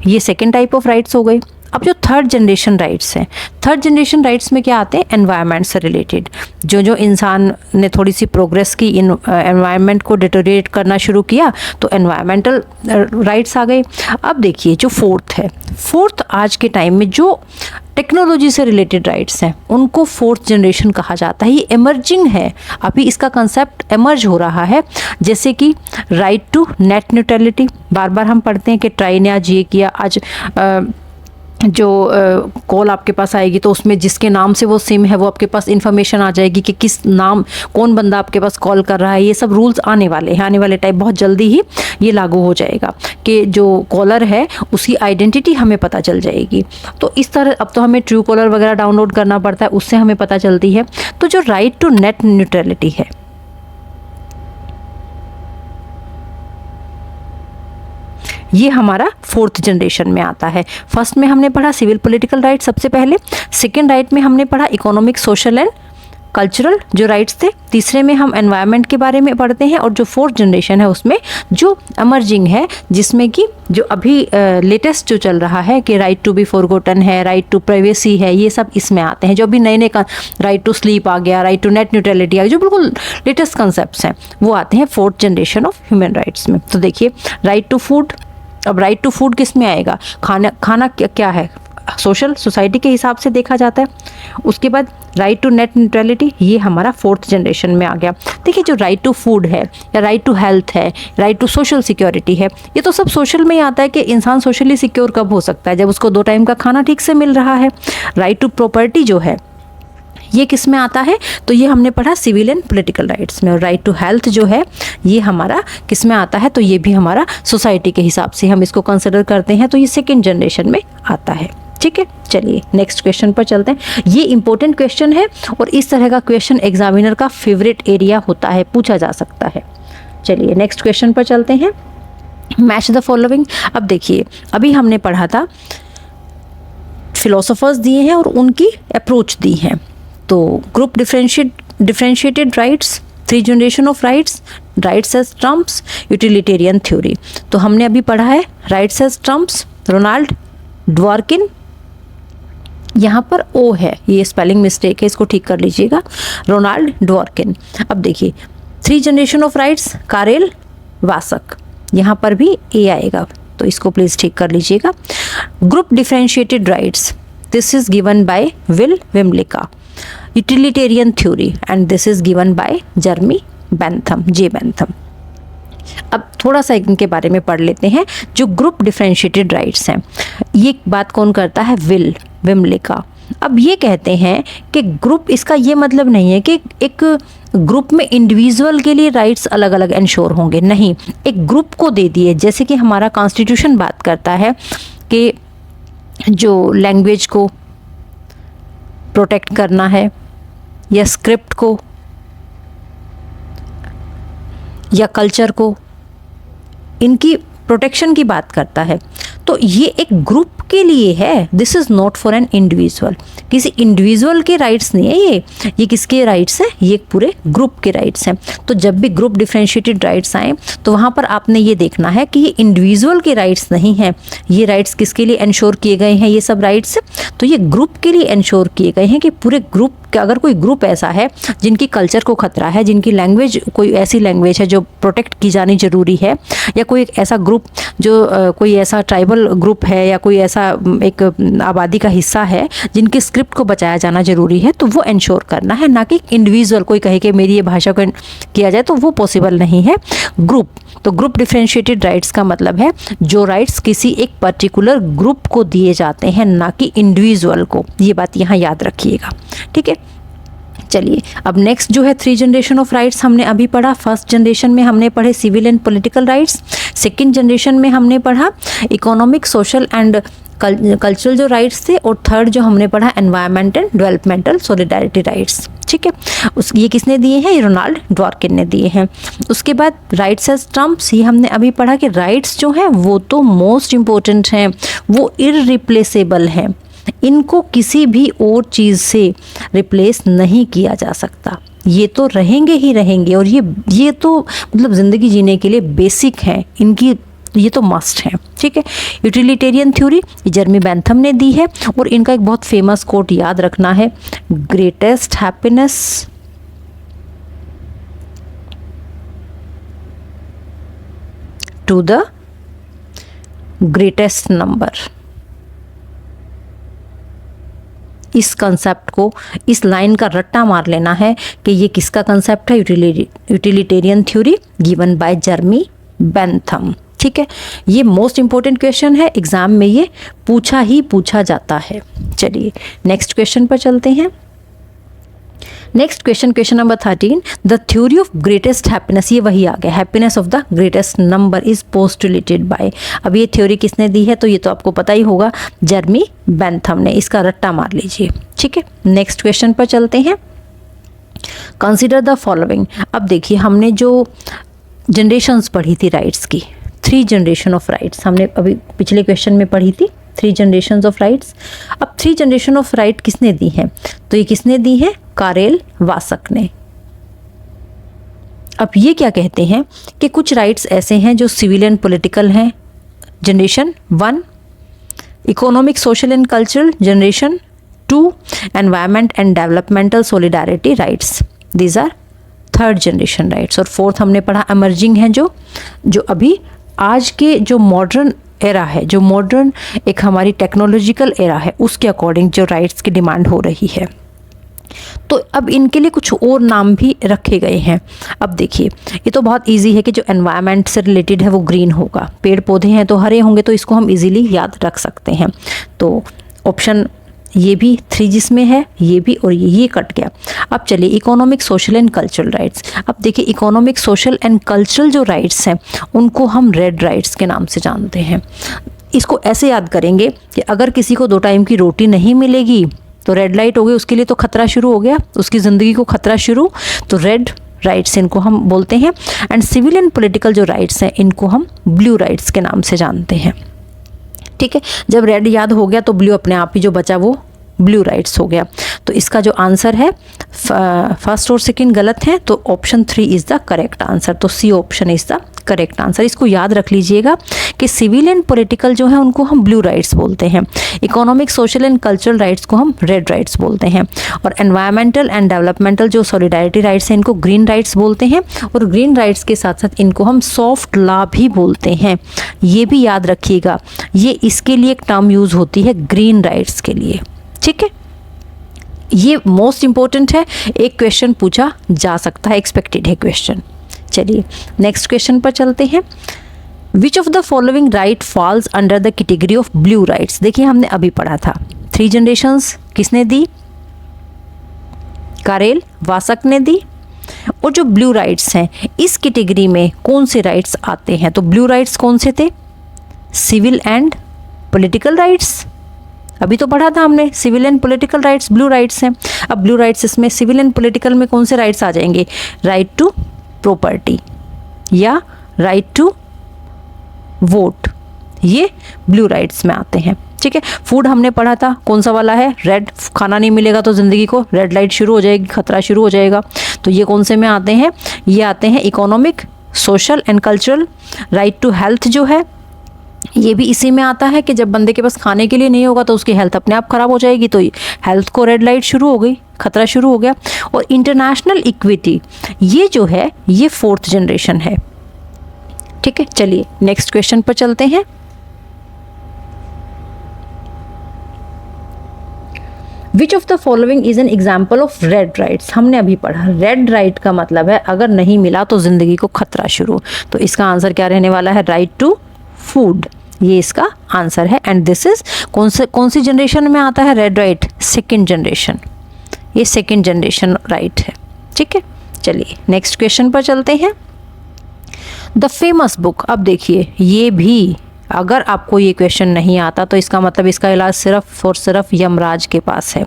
ये सेकंड टाइप ऑफ राइट्स हो गई। अब जो थर्ड जनरेशन राइट्स हैं, थर्ड जनरेशन राइट्स में क्या आते हैं? एनवायरनमेंट से रिलेटेड। जो इंसान ने थोड़ी सी प्रोग्रेस की, एनवायरनमेंट को डिटोरिएट करना शुरू किया तो एनवायरमेंटल राइट्स आ गए। अब देखिए जो फोर्थ है, फोर्थ आज के टाइम में जो टेक्नोलॉजी से रिलेटेड राइट्स हैं उनको 4th जनरेशन कहा जाता है। ये इमर्जिंग है, अभी इसका कंसेप्ट इमर्ज हो रहा है। जैसे कि राइट टू नेट न्यूट्रलिटी, बार बार हम पढ़ते हैं कि ट्राई ने आज ये किया। आज जो कॉल आपके पास आएगी तो उसमें जिसके नाम से वो सिम है वो आपके पास इंफॉर्मेशन आ जाएगी कि किस नाम, कौन बंदा आपके पास कॉल कर रहा है। ये सब रूल्स आने वाले हैं, आने वाले टाइम बहुत जल्दी ही ये लागू हो जाएगा कि जो कॉलर है उसकी आइडेंटिटी हमें पता चल जाएगी। तो इस तरह अब तो हमें ट्रू कॉलर वगैरह डाउनलोड करना पड़ता है, उससे हमें पता चलती है। तो जो राइट टू नेट न्यूट्रलिटी है, ये हमारा 4th जनरेशन में आता है। फर्स्ट में हमने पढ़ा सिविल पॉलिटिकल राइट सबसे पहले, सेकंड राइट में हमने पढ़ा इकोनॉमिक, सोशल एंड कल्चरल जो राइट्स थे, तीसरे में हम एनवायरनमेंट के बारे में पढ़ते हैं, और जो 4th जनरेशन है उसमें जो इमर्जिंग है, जिसमें कि जो अभी लेटेस्ट जो चल रहा है कि राइट टू बी फॉरगॉटन है, राइट टू प्राइवेसी है, ये सब इसमें आते हैं। जो अभी नए नए राइट टू स्लीप आ गया, राइट टू नेट न्यूट्रलिटी आ गया, जो बिल्कुल लेटेस्ट कंसेप्ट हैं वो आते हैं 4th generation of human rights में। तो देखिए राइट टू फूड, अब राइट टू फूड किस में आएगा? खाना क्या है? सोशल सोसाइटी के हिसाब से देखा जाता है। उसके बाद राइट टू नेट न्यूट्रलिटी, ये हमारा 4th जनरेशन में आ गया। देखिए जो राइट टू फूड है या राइट टू हेल्थ है, राइट टू सोशल सिक्योरिटी है, ये तो सब सोशल में ही आता है कि इंसान सोशली सिक्योर कब हो सकता है, जब उसको 2 टाइम का खाना ठीक से मिल रहा है। राइट टू प्रॉपर्टी जो है ये किस में आता है, तो ये हमने पढ़ा सिविल एंड पॉलिटिकल राइट्स में। और राइट टू हेल्थ जो है ये हमारा किस में आता है, तो ये भी हमारा सोसाइटी के हिसाब से हम इसको कंसिडर करते हैं, तो ये 2nd जनरेशन में आता है। ठीक है, चलिए नेक्स्ट क्वेश्चन पर चलते हैं। ये इंपॉर्टेंट क्वेश्चन है और इस तरह का क्वेश्चन एग्जामिनर का फेवरेट एरिया होता है, पूछा जा सकता है। चलिए नेक्स्ट क्वेश्चन पर चलते हैं। Match the following. अब देखिए अभी हमने पढ़ा था फिलोसोफर्स दिए हैं और उनकी अप्रोच दी है। तो group differentiated rights, 3 generation of rights, rights as trumps, utilitarian theory. तो हमने अभी पढ़ा है rights as trumps, Ronald Dworkin. यहाँ पर ओ है, ये स्पेलिंग मिस्टेक है, इसको ठीक कर लीजिएगा, रोनाल्ड ड्वर्किन। अब देखिए 3 जनरेशन ऑफ राइट्स, कारेल वासक, यहाँ पर भी ए आएगा, तो इसको प्लीज ठीक कर लीजिएगा। Group differentiated rights, this is given by Will Kymlicka. Utilitarian theory and this is given by Jeremy Bentham, J Bentham. अब थोड़ा सा इनके बारे में पढ़ लेते हैं। जो ग्रुप डिफरेंशिएटेड राइट्स हैं, ये बात कौन करता है, विल विमलिका। अब ये कहते हैं कि ग्रुप, इसका ये मतलब नहीं है कि एक ग्रुप में इंडिविजुअल के लिए राइट्स अलग अलग इंश्योर होंगे, नहीं, एक ग्रुप को दे दिए। जैसे कि हमारा कॉन्स्टिट्यूशन बात करता है कि जो लैंग्वेज को प्रोटेक्ट करना है या स्क्रिप्ट को या कल्चर को, इनकी प्रोटेक्शन की बात करता है, तो ये एक ग्रुप के लिए है। This is not for an individual, किसी इंडिविजुअल के राइट्स नहीं है ये किसके राइट्स हैं, ये पूरे ग्रुप के राइट्स हैं। तो जब भी ग्रुप डिफरेंशिएटेड राइट्स आए तो वहाँ पर आपने ये देखना है कि ये इंडिविजुअल के राइट्स नहीं हैं, ये राइट्स किसके लिए इंश्योर किए गए हैं, ये सब राइट्स तो ये ग्रुप के लिए इंश्योर किए गए हैं कि पूरे ग्रुप का, अगर कोई ग्रुप ऐसा है जिनकी कल्चर को खतरा है, जिनकी लैंग्वेज कोई ऐसी लैंग्वेज है जो प्रोटेक्ट की जानी जरूरी है, या कोई एक ऐसा ग्रुप जो कोई ऐसा ट्राइबल ग्रुप है या कोई ऐसा एक आबादी का हिस्सा है जिनके स्क्रिप्ट को बचाया जाना जरूरी है, तो वो इंश्योर करना है, ना कि इंडिविजुअल कोई कहे कि मेरी ये भाषा को किया जाए, तो वो पॉसिबल नहीं है। ग्रुप, तो ग्रुप डिफरेंशिएटेड राइट्स का मतलब है जो राइट्स किसी एक पर्टिकुलर ग्रुप को दिए जाते हैं, ना कि इंडिविजुअल को। ये बात यहाँ याद रखिएगा, ठीक है। चलिए अब नेक्स्ट जो है 3 जनरेशन ऑफ राइट्स हमने अभी पढ़ा। फर्स्ट जनरेशन में हमने पढ़े civil and political rights, second generation में हमने पढ़ा इकोनॉमिक, सोशल एंड कल्चरल जो राइट्स थे, और थर्ड जो हमने पढ़ा environment and developmental solidarity rights, ठीक है। ये किसने दिए हैं, ये रोनाल्ड ड्वर्किन ने दिए हैं। उसके बाद राइट्स एज ट्रम्प्स, ये हमने अभी पढ़ा कि राइट्स जो हैं वो तो मोस्ट इम्पोर्टेंट हैं, वो इररिप्लेसेबल हैं, इनको किसी भी और चीज़ से रिप्लेस नहीं किया जा सकता, ये तो रहेंगे ही रहेंगे, और ये तो मतलब ज़िंदगी जीने के लिए बेसिक हैं, इनकी ये तो मस्ट है, ठीक है। यूटिलिटेरियन थ्योरी जर्मी बेंथम ने दी है, और इनका एक बहुत फेमस कोट याद रखना है, greatest happiness to the greatest number. इस कंसेप्ट को, इस लाइन का रट्टा मार लेना है कि ये किसका कंसेप्ट है, utilitarian theory given by Jeremy Bentham, ठीक है। ये मोस्ट इंपॉर्टेंट क्वेश्चन है, एग्जाम में ये पूछा जाता है। चलिए नेक्स्ट क्वेश्चन पर चलते हैं। Next question number 13, the theory of greatest happiness, ये वही आ गया, happiness of the greatest number is postulated by. अब ये थ्योरी किसने दी है, तो ये तो आपको पता ही होगा, जर्मी बेंथम ने, इसका रट्टा मार लीजिए, ठीक है। नेक्स्ट क्वेश्चन पर चलते हैं। Consider the following. अब देखिए हमने जो जनरेशन्स पढ़ी थी राइट्स की, 3 जनरेशन ऑफ राइट्स हमने अभी पिछले क्वेश्चन में पढ़ी थी, 3 जनरेशन ऑफ राइट्स। अब 3 जनरेशन ऑफ राइट किसने दी है, तो ये किसने दी है, कारेल वासक ने। अब ये क्या कहते हैं कि कुछ राइट्स ऐसे हैं जो सिविल एंड पॉलिटिकल हैं, generation 1, economic, social and cultural generation 2, environment and developmental solidarity rights, these are third generation rights. और फोर्थ हमने पढ़ा इमर्जिंग है, जो अभी आज के जो मॉडर्न एरा है, जो मॉडर्न एक हमारी टेक्नोलॉजिकल एरा है, उसके अकॉर्डिंग जो राइट्स की डिमांड हो रही है। तो अब इनके लिए कुछ और नाम भी रखे गए हैं। अब देखिए, ये तो बहुत इजी है कि जो एनवायरनमेंट से रिलेटेड है वो ग्रीन होगा, पेड़ पौधे हैं तो हरे होंगे, तो इसको हम इजीली याद रख सकते हैं। तो ऑप्शन ये भी 3 जिसमें है, ये भी और ये कट गया। अब चलिए economic, social and cultural rights. अब देखिए इकोनॉमिक, सोशल एंड कल्चरल जो राइट्स हैं उनको हम रेड राइट्स के नाम से जानते हैं। इसको ऐसे याद करेंगे कि अगर किसी को 2 टाइम की रोटी नहीं मिलेगी तो रेड लाइट हो गई, उसके लिए तो खतरा शुरू हो गया, उसकी ज़िंदगी को खतरा शुरू, तो रेड राइट्स इनको हम बोलते हैं। एंड सिविल एंड पॉलिटिकल जो राइट्स हैं इनको हम ब्लू राइट्स के नाम से जानते हैं। ठीक है, जब रेड याद हो गया तो ब्लू अपने आप ही जो बचा वो ब्लू राइट्स हो गया। तो इसका जो आंसर है फर्स्ट और सेकंड गलत है, तो option 3 is the correct answer. तो C option is the correct answer. इसको याद रख लीजिएगा कि सिविल एंड पॉलिटिकल जो है उनको हम ब्लू राइट्स बोलते हैं, economic, social and cultural rights को हम रेड राइट्स बोलते हैं, और एनवायरमेंटल एंड डेवलपमेंटल जो सॉलिडारिटी राइट्स हैं इनको ग्रीन राइट्स बोलते हैं, और ग्रीन राइट्स के साथ साथ इनको हम सॉफ्ट लॉ भी बोलते हैं। ये भी याद रखिएगा, ये इसके लिए एक टर्म यूज़ होती है ग्रीन राइट्स के लिए। ठीक है, ये मोस्ट इंपॉर्टेंट है, एक क्वेश्चन पूछा जा सकता है, एक्सपेक्टेड है क्वेश्चन। चलिए नेक्स्ट क्वेश्चन पर चलते हैं। Which of the following right falls under the category of blue rights. देखिए हमने अभी पढ़ा था 3 जनरेशंस किसने दी, कारेल वासक ने दी, और जो ब्लू राइट्स हैं इस कैटेगरी में कौन से राइट्स आते हैं। तो ब्लू राइट्स कौन से थे, सिविल एंड पॉलिटिकल राइट्स, अभी तो पढ़ा था हमने, civil and political rights blue rights हैं। अब ब्लू राइट्स इसमें सिविल एंड पॉलिटिकल में कौन से राइट्स आ जाएंगे, राइट टू प्रॉपर्टी या राइट टू वोट, ये ब्लू राइट्स में आते हैं। ठीक है, फूड हमने पढ़ा था, कौन सा वाला है, रेड, खाना नहीं मिलेगा तो ज़िंदगी को रेड लाइट शुरू हो जाएगी, खतरा शुरू हो जाएगा। तो ये कौन से में आते हैं, ये आते हैं economic, social and cultural. Right to health जो है ये भी इसी में आता है कि जब बंदे के पास खाने के लिए नहीं होगा तो उसकी हेल्थ अपने आप ख़राब हो जाएगी, तो हेल्थ को रेड लाइट शुरू हो गई, खतरा शुरू हो गया। और इंटरनेशनल इक्विटी ये जो है ये 4th जनरेशन है। ठीक है, चलिए नेक्स्ट क्वेश्चन पर चलते हैं। Which of the following is an example of red rights. हमने अभी पढ़ा रेड राइट का मतलब है अगर नहीं मिला तो ज़िंदगी को खतरा शुरू, तो इसका आंसर क्या रहने वाला है, राइट टू फूड, ये इसका आंसर है। एंड दिस इज कौन सी जनरेशन में आता है रेड राइट, 2nd जनरेशन, ये 2nd जनरेशन राइट है। ठीक है, चलिए नेक्स्ट क्वेश्चन पर चलते हैं। The famous book. अब देखिए ये भी अगर आपको ये क्वेश्चन नहीं आता तो इसका मतलब इसका इलाज सिर्फ और सिर्फ यमराज के पास है।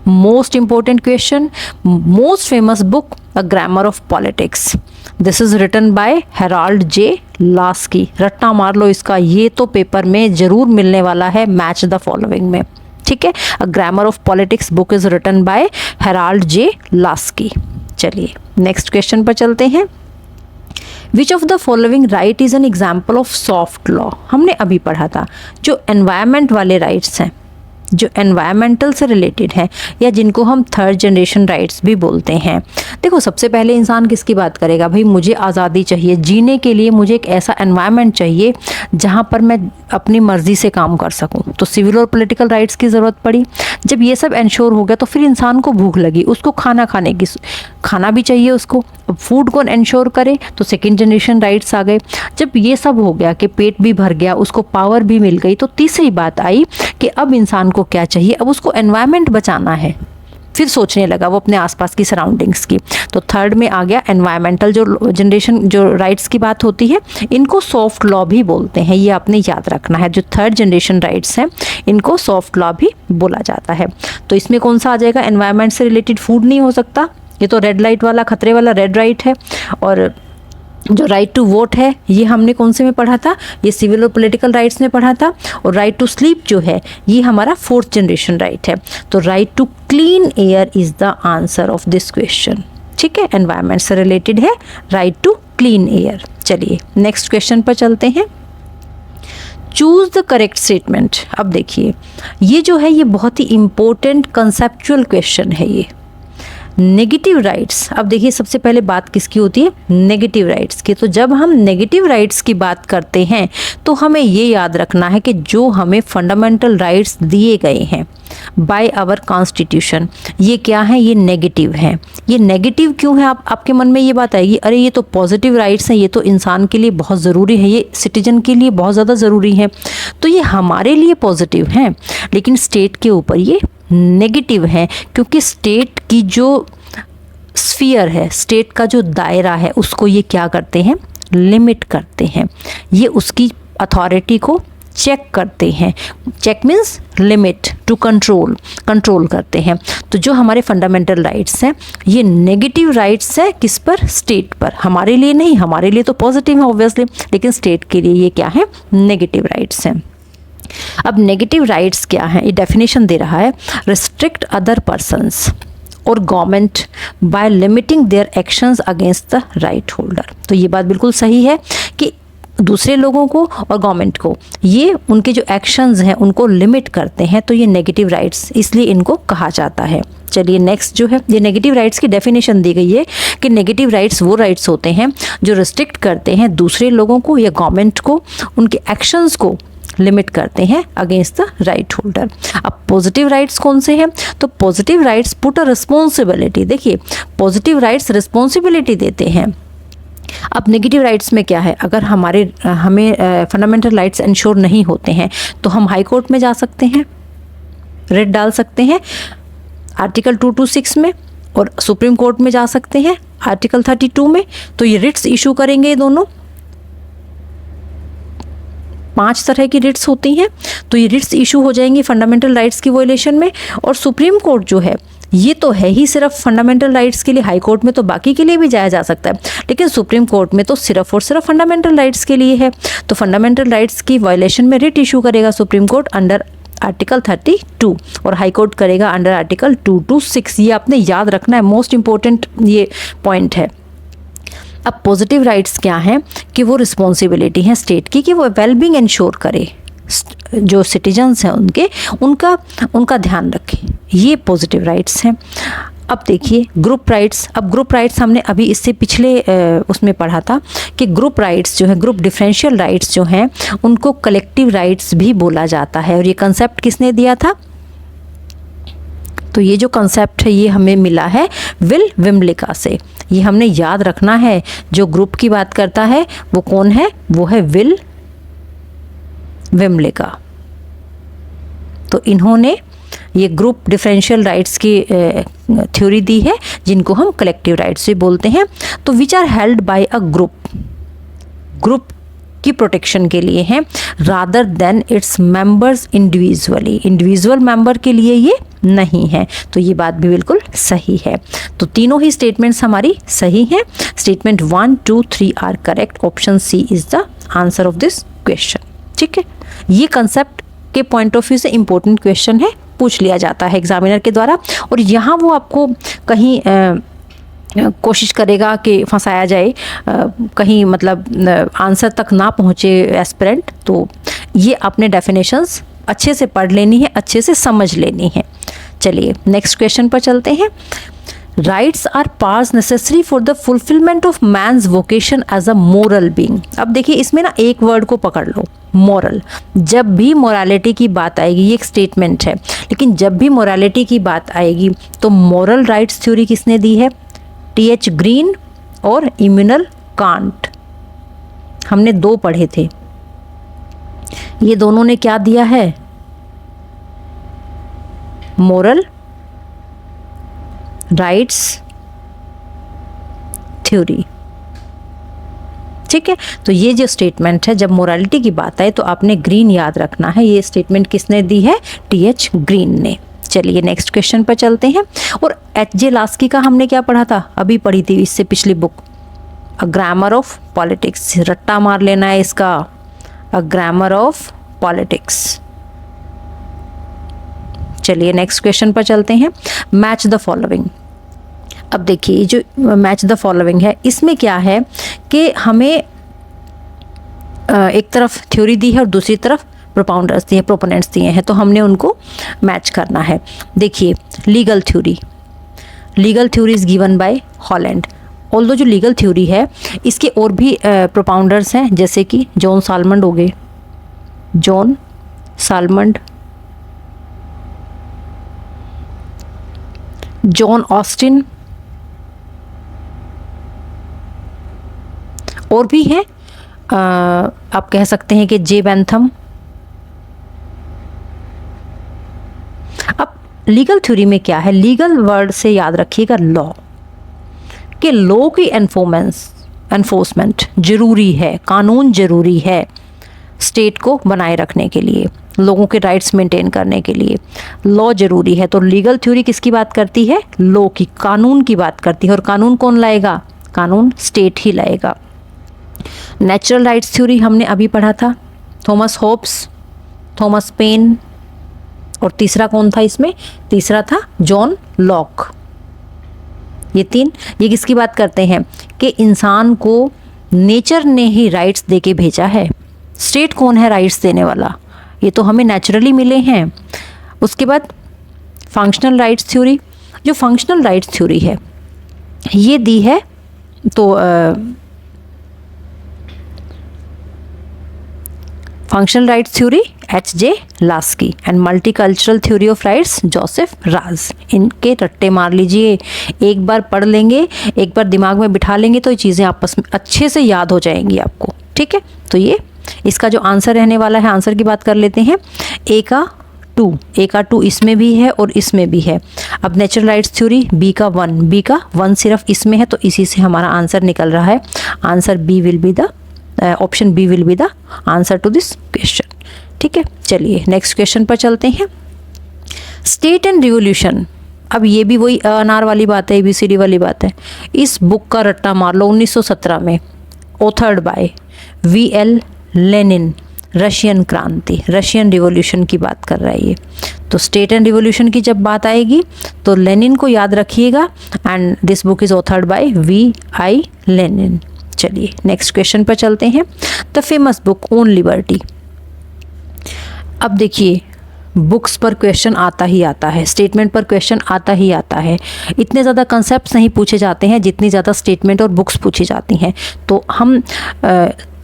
Most important question, most famous book a grammar of politics, this is written by Harold J Laski. रट्टा मार लो इसका, ये तो पेपर में जरूर मिलने वाला है, मैच द फॉलोइंग में। ठीक है, a grammar of politics book is written by Harold J Laski. चलिए नेक्स्ट क्वेश्चन पर चलते हैं। Which of the following right is an example of soft law. हमने अभी पढ़ा था जो एनवायरमेंट वाले राइट्स हैं, जो एनवायरमेंटल से रिलेटेड हैं या जिनको हम 3rd जनरेशन राइट्स भी बोलते हैं। देखो सबसे पहले इंसान किसकी बात करेगा, भाई मुझे आज़ादी चाहिए, जीने के लिए मुझे एक ऐसा एनवायरनमेंट चाहिए जहाँ पर मैं अपनी मर्ज़ी से काम कर सकूँ, तो सिविल और पॉलिटिकल राइट्स की ज़रूरत पड़ी। जब ये सब इंश्योर हो गया तो फिर इंसान को भूख लगी, उसको खाना भी चाहिए उसको, फूड को इंश्योर करे तो 2nd जनरेशन राइट्स आ गए। जब ये सब हो गया कि पेट भी भर गया, उसको पावर भी मिल गई, तो तीसरी बात आई कि अब इंसान को क्या चाहिए, अब उसको एनवायरनमेंट बचाना है। फिर सोचने लगा वो अपने आसपास की सराउंडिंग्स की, तो 3rd में आ गया एनवायरमेंटल जो जनरेशन जो राइट्स की बात होती है, इनको सॉफ्ट लॉ भी बोलते हैं, ये आपने याद रखना है। जो 3rd जनरेशन राइट्स हैं इनको सॉफ्ट लॉ भी बोला जाता है। तो इसमें कौन सा आ जाएगा, एनवायरनमेंट से रिलेटेड फूड नहीं हो सकता, ये तो रेड लाइट वाला खतरे वाला रेड राइट है। और जो राइट टू वोट है ये हमने कौन से में पढ़ा था, ये सिविल और पॉलिटिकल राइट्स में पढ़ा था। और राइट टू स्लीप जो है ये हमारा 4th जनरेशन राइट है। तो right to clean air is the answer of this question. ठीक है, एनवायरनमेंट से रिलेटेड है, राइट टू क्लीन एयर। चलिए नेक्स्ट क्वेश्चन पर चलते हैं। Choose the correct statement. अब देखिए ये जो है ये बहुत ही इंपॉर्टेंट कंसेप्चुअल क्वेश्चन है। ये नेगेटिव राइट्स, अब देखिए सबसे पहले बात किसकी होती है, नेगेटिव राइट्स की। तो जब हम नेगेटिव राइट्स की बात करते हैं तो हमें ये याद रखना है कि जो हमें फंडामेंटल राइट्स दिए गए हैं बाय आवर कॉन्स्टिट्यूशन, ये क्या है, ये नेगेटिव है। ये नेगेटिव क्यों है, आपके मन में ये बात आएगी, अरे ये तो पॉजिटिव राइट्स हैं, ये तो इंसान के लिए बहुत ज़रूरी है, ये सिटीजन के लिए बहुत ज़्यादा ज़रूरी है, तो ये हमारे लिए पॉजिटिव हैं, लेकिन स्टेट के ऊपर ये नेगेटिव है, क्योंकि स्टेट की जो स्फीयर है, स्टेट का जो दायरा है, उसको ये क्या करते हैं, लिमिट करते हैं। ये उसकी अथॉरिटी को चेक करते हैं। Check means limit, to control करते हैं। तो जो हमारे फंडामेंटल राइट्स हैं ये नेगेटिव राइट्स हैं, किस पर, स्टेट पर। हमारे लिए नहीं, हमारे लिए तो पॉजिटिव है ऑब्वियसली, लेकिन स्टेट के लिए ये क्या है, नेगेटिव राइट्स हैं। अब नेगेटिव राइट्स क्या है, ये डेफिनेशन दे रहा है, रिस्ट्रिक्ट अदर पर्सन्स और government by limiting their actions against the right holder. तो ये बात बिल्कुल सही है कि दूसरे लोगों को और गवर्नमेंट को ये उनके जो एक्शंस हैं उनको लिमिट करते हैं, तो ये नेगेटिव राइट्स इसलिए इनको कहा जाता है। चलिए नेक्स्ट जो है, ये नेगेटिव राइट्स की डेफिनेशन दी गई है कि नेगेटिव राइट्स वो राइट्स होते हैं जो रिस्ट्रिक्ट करते हैं दूसरे लोगों को या गवर्नमेंट को, उनके एक्शंस को लिमिट करते हैं अगेंस्ट द राइट होल्डर। अब पॉजिटिव राइट्स कौन से हैं, तो positive rights put a responsibility, देखिए पॉजिटिव राइट्स रिस्पॉन्सिबिलिटी देते हैं। अब नेगेटिव राइट्स में क्या है, अगर हमें फंडामेंटल राइट्स इंश्योर नहीं होते हैं तो हम हाई कोर्ट में जा सकते हैं, रिट डाल सकते हैं आर्टिकल 226 में, और सुप्रीम कोर्ट में जा सकते हैं आर्टिकल 32 में। तो ये रिट्स इशू करेंगे, ये दोनों 5 तरह की रिट्स होती हैं, तो ये रिट्स इशू हो जाएंगी फंडामेंटल राइट्स की वोलेशन में। और सुप्रीम कोर्ट जो है ये तो है ही सिर्फ फंडामेंटल राइट्स के लिए, हाई कोर्ट में तो बाकी के लिए भी जाया जा सकता है, लेकिन सुप्रीम कोर्ट में तो सिर्फ और सिर्फ फंडामेंटल राइट्स के लिए है। तो फंडामेंटल राइट्स की वायलेशन में रिट इशू करेगा सुप्रीम कोर्ट अंडर आर्टिकल 32 और हाई कोर्ट करेगा अंडर आर्टिकल 226। ये आपने याद रखना है, मोस्ट इंपॉर्टेंट ये पॉइंट है। अब पॉजिटिव राइट्स क्या हैं कि वो रिस्पॉन्सिबिलिटी है स्टेट की कि वो वेलबींग इंश्योर करे, जो सिटीजन्स हैं उनका ध्यान रखें, ये पॉजिटिव राइट्स हैं। अब देखिए ग्रुप राइट्स, अब ग्रुप राइट्स हमने अभी इससे पिछले उसमें पढ़ा था कि ग्रुप राइट्स जो है, ग्रुप डिफरेंशियल राइट्स जो हैं उनको कलेक्टिव राइट्स भी बोला जाता है। और ये कंसेप्ट किसने दिया था, तो ये जो कंसेप्ट है ये हमें मिला है विल विमलिका से। ये हमने याद रखना है, जो ग्रुप की बात करता है वो कौन है, वो है विल विमलिका। तो इन्होंने ये ग्रुप डिफरेंशियल राइट्स की थ्योरी दी है, जिनको हम कलेक्टिव राइट्स भी बोलते हैं। तो which are held by a group की प्रोटेक्शन के लिए हैं, rather than its members individually, individual member के लिए ये नहीं है। तो ये बात भी बिल्कुल सही है। तो तीनों ही स्टेटमेंट्स हमारी सही हैं। Statement 1, 2, 3 are correct. Option C is the answer of this question. ठीक है, ये कंसेप्ट के पॉइंट ऑफ व्यू से इंपॉर्टेंट क्वेश्चन है, पूछ लिया जाता है एग्जामिनर के द्वारा, और यहाँ वो आपको कहीं कोशिश करेगा कि फंसाया जाए, कहीं मतलब आंसर तक ना पहुँचे एस्पिरेंट। तो ये आपने डेफिनेशंस अच्छे से पढ़ लेनी है, अच्छे से समझ लेनी है। चलिए नेक्स्ट क्वेश्चन पर चलते हैं। Rights are powers necessary for the fulfilment of man's vocation as a moral being. अब देखिए इसमें ना एक वर्ड को पकड़ लो, मोरल। जब भी मोरालिटी की बात आएगी, ये एक स्टेटमेंट है, लेकिन जब भी मोरालिटी की बात आएगी तो मोरल राइट्स थ्योरी किसने दी है, टी.एच. ग्रीन और इमैनुअल कांट। हमने 2 पढ़े थे, ये दोनों ने क्या दिया है, मोरल राइट्स थ्योरी। ठीक है, तो ये जो स्टेटमेंट है, जब मोरालिटी की बात आए तो आपने ग्रीन याद रखना है। ये स्टेटमेंट किसने दी है, टी.एच. ग्रीन ने। चलिए नेक्स्ट क्वेश्चन पर चलते हैं। और एच.जे. लास्की का हमने क्या पढ़ा था, अभी पढ़ी थी इससे पिछली book, a grammar of politics. रट्टा मार लेना है इसका, अ ग्रामर ऑफ पॉलिटिक्स। चलिए नेक्स्ट क्वेश्चन पर चलते हैं। Match the following. अब देखिए जो मैच द फॉलोइंग है, इसमें क्या है कि हमें एक तरफ थ्योरी दी है और दूसरी तरफ प्रोपाउंडर्स दिए, प्रोपोनेंट्स दिए हैं, तो हमने उनको मैच करना है। देखिए legal theory, legal theory is given by Holland. Although जो लीगल थ्योरी है इसके और भी प्रोपाउंडर्स हैं, जैसे कि जॉन सालमंड हो गए, जॉन सालमंड, जॉन ऑस्टिन, और भी हैं, आप कह सकते हैं कि जे बेंथम। अब लीगल थ्योरी में क्या है, लीगल वर्ड से याद रखिएगा लॉ, कि लॉ की एनफोर्समेंट जरूरी है, कानून जरूरी है स्टेट को बनाए रखने के लिए, लोगों के राइट्स मेंटेन करने के लिए लॉ जरूरी है। तो लीगल थ्योरी किसकी बात करती है, लॉ की, कानून की बात करती है। और कानून कौन लाएगा, कानून स्टेट ही लाएगा। नेचुरल राइट्स थ्योरी हमने अभी पढ़ा था, थॉमस होब्स, थॉमस पेन, और तीसरा कौन था इसमें, तीसरा था जॉन लॉक। ये तीन, ये किसकी बात करते हैं कि इंसान को नेचर ने ही राइट्स देके भेजा है। स्टेट कौन है राइट्स देने वाला, ये तो हमें नेचुरली मिले हैं। उसके बाद फंक्शनल राइट्स थ्योरी, जो फंक्शनल राइट्स थ्योरी है ये दी है तो functional rights theory H.J. Laski and multicultural theory of rights Joseph Raz. इनके रट्टे मार लीजिए, एक बार पढ़ लेंगे, एक बार दिमाग में बिठा लेंगे तो ये चीज़ें आपस में अच्छे से याद हो जाएंगी आपको, ठीक है। तो ये इसका जो आंसर रहने वाला है, आंसर की बात कर लेते हैं। ए का 2 इसमें भी है और इसमें भी है। अब नेचुरल राइट्स थ्योरी बी का 1 सिर्फ इसमें है, तो इसी से हमारा आंसर निकल रहा है। Answer B will be the option B will be the answer to this question, ठीक है। चलिए नेक्स्ट क्वेश्चन पर चलते हैं। स्टेट एंड रिवॉल्यूशन, अब ये भी वही अनार वाली बात है, ABCD वाली बात है। इस बुक का रट्टा मार लो, 1917 में, authored bye VL Lenin, Russian क्रांति, रशियन रिवॉल्यूशन की बात कर रहा है ये। तो स्टेट एंड रिवॉल्यूशन की जब बात आएगी तो लेनिन को याद रखिएगा, and this book is authored bye VI Lenin. चलिए नेक्स्ट क्वेश्चन पर चलते हैं। The famous book on liberty. अब देखिए बुक्स पर क्वेश्चन आता ही आता है, स्टेटमेंट पर क्वेश्चन आता ही आता है। इतने ज़्यादा कंसेप्ट नहीं पूछे जाते हैं जितनी ज़्यादा स्टेटमेंट और बुक्स पूछी जाती हैं। तो हम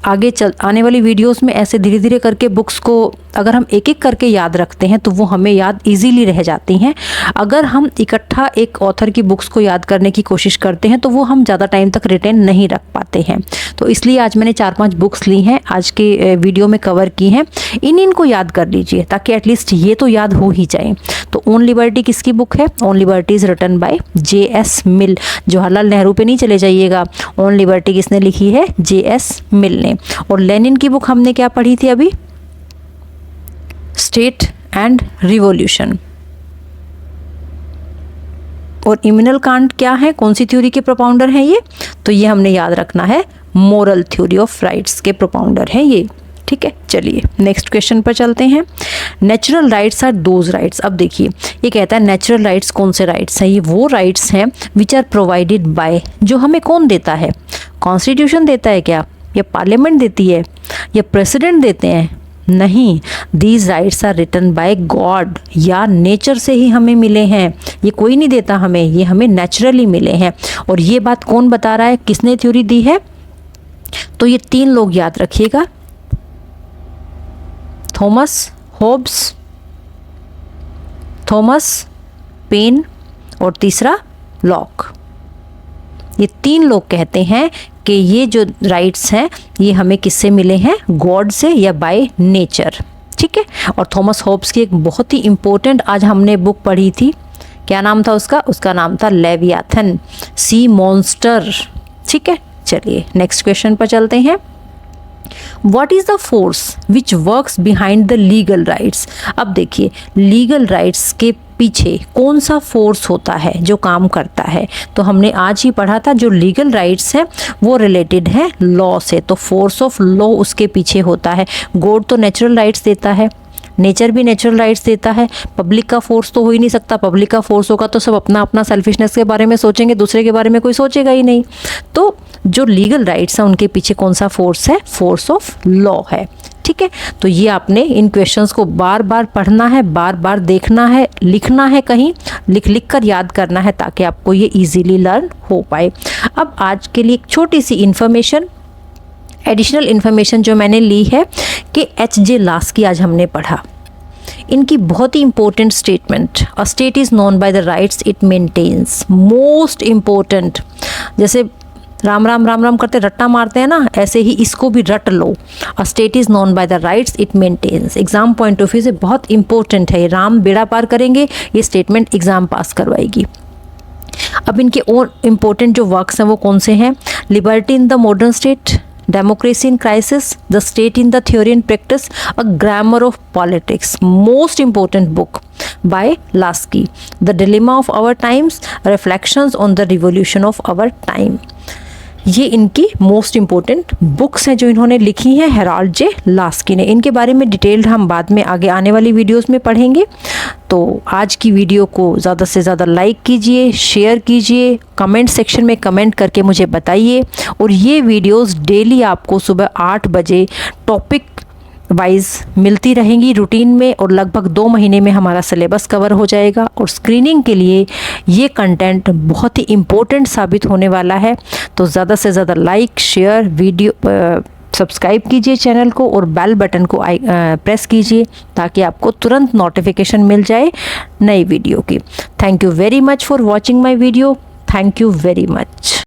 आगे आने वाली वीडियोस में ऐसे धीरे धीरे करके बुक्स को अगर हम एक एक करके याद रखते हैं तो वो हमें याद इजीली रह जाती हैं। अगर हम इकट्ठा एक ऑथर की बुक्स को याद करने की कोशिश करते हैं तो वो हम ज़्यादा टाइम तक रिटेन नहीं रख पाते हैं। तो इसलिए आज मैंने 4-5 बुक्स ली हैं, आज के वीडियो में कवर की हैं। इनको याद कर लीजिए ताकि एटलीस्ट ये तो याद हो ही जाए। तो ऑन लिबर्टी किसकी बुक है, on liberty is written by JS Mill. Jawaharlal Nehru पे नहीं चले जाइएगा, ऑन लिबर्टी किसने लिखी है, JS मिल ने। और लेनिन की बुक हमने क्या पढ़ी थी अभी, स्टेट एंड रिवॉल्यूशन। और इमैनुअल कांट क्या है, कौन सी थ्योरी के प्रोपाउंडर हैं ये, तो ये हमने याद रखना है, मोरल थ्योरी ऑफ राइट्स के प्रोपाउंडर हैं ये, ठीक है। चलिए नेक्स्ट क्वेश्चन पर चलते हैं। Natural rights are those rights. अब देखिए ये कहता है नेचुरल राइट्स कौन से राइट्स हैं, ये वो राइट्स हैं विच आर प्रोवाइडेड बाय, जो हमें कौन देता है, कॉन्स्टिट्यूशन देता है क्या, या पार्लियामेंट देती है, या प्रेसिडेंट देते हैं, नहीं। These rights are written by God, या नेचर से ही हमें मिले हैं, ये कोई नहीं देता हमें, ये हमें नेचुरली मिले हैं। और ये बात कौन बता रहा है, किसने थ्योरी दी है, तो ये 3 लोग याद रखिएगा, थॉमस होब्स, थॉमस पेन और तीसरा लॉक। ये 3 लोग कहते हैं कि ये जो राइट्स हैं ये हमें किससे मिले हैं, गॉड से या बाय नेचर, ठीक है। और थॉमस होब्स की एक बहुत ही इम्पोर्टेंट आज हमने बुक पढ़ी थी, क्या नाम था उसका, उसका नाम था लेवियाथन, सी मॉन्स्टर, ठीक है। चलिए नेक्स्ट क्वेश्चन पर चलते हैं। What is the force which works behind the legal rights? अब देखिए लीगल राइट्स के पीछे कौन सा फोर्स होता है जो काम करता है, तो हमने आज ही पढ़ा था जो लीगल राइट्स हैं वो रिलेटेड है लॉ से, तो फोर्स ऑफ लॉ उसके पीछे होता है। गॉड तो नेचुरल राइट्स देता है, नेचर भी नेचुरल राइट्स देता है, पब्लिक का फोर्स तो हो ही नहीं सकता, पब्लिक का फोर्स होगा तो सब अपना अपना सेल्फिशनेस के बारे में सोचेंगे, दूसरे के बारे में कोई सोचेगा ही नहीं। तो जो लीगल राइट्स हैं उनके पीछे कौन सा फोर्स है, फोर्स ऑफ लॉ है। ठीक है, तो ये आपने इन क्वेश्चंस को बार बार पढ़ना है, बार बार देखना है, लिखना है, कहीं लिख कर याद करना है ताकि आपको ये इजीली लर्न हो पाए। अब आज के लिए एक छोटी सी इन्फॉर्मेशन, एडिशनल इन्फॉर्मेशन जो मैंने ली है कि H.J. लास्की आज हमने पढ़ा। इनकी बहुत ही important statement, a state is known by the rights it maintains, most important. जैसे राम राम राम राम करते रट्टा मारते हैं ना, ऐसे ही इसको भी रट लो। A state is known by the rights it maintains, exam point of view से बहुत इंपॉर्टेंट है। राम बेड़ा पार करेंगे, ये स्टेटमेंट एग्जाम पास करवाएगी। अब इनके और इम्पोर्टेंट जो वर्क्स हैं वो कौन से हैं? Liberty in the modern state, Democracy in Crisis, The State in the Theory and Practice, A Grammar of Politics, most important book by Lasky, The Dilemma of Our Times, Reflections on the Revolution of Our Time। ये इनकी most important books हैं जो इन्होंने लिखी हैं Herald J Laski ने। इनके बारे में डिटेल्ड हम बाद में आगे आने वाली वीडियोस में पढ़ेंगे। तो आज की वीडियो को ज़्यादा से ज़्यादा लाइक कीजिए, शेयर कीजिए, कमेंट सेक्शन में कमेंट करके मुझे बताइए। और ये वीडियोस डेली आपको सुबह 8 बजे टॉपिक वाइज मिलती रहेंगी रूटीन में, और लगभग 2 महीने में हमारा सिलेबस कवर हो जाएगा। और स्क्रीनिंग के लिए ये कंटेंट बहुत ही इम्पोर्टेंट साबित होने वाला है। तो ज़्यादा से ज़्यादा लाइक, शेयर, वीडियो सब्सक्राइब कीजिए चैनल को और बेल बटन को प्रेस कीजिए ताकि आपको तुरंत नोटिफिकेशन मिल जाए नई वीडियो की। Thank you very much for watching my video. Thank you very much.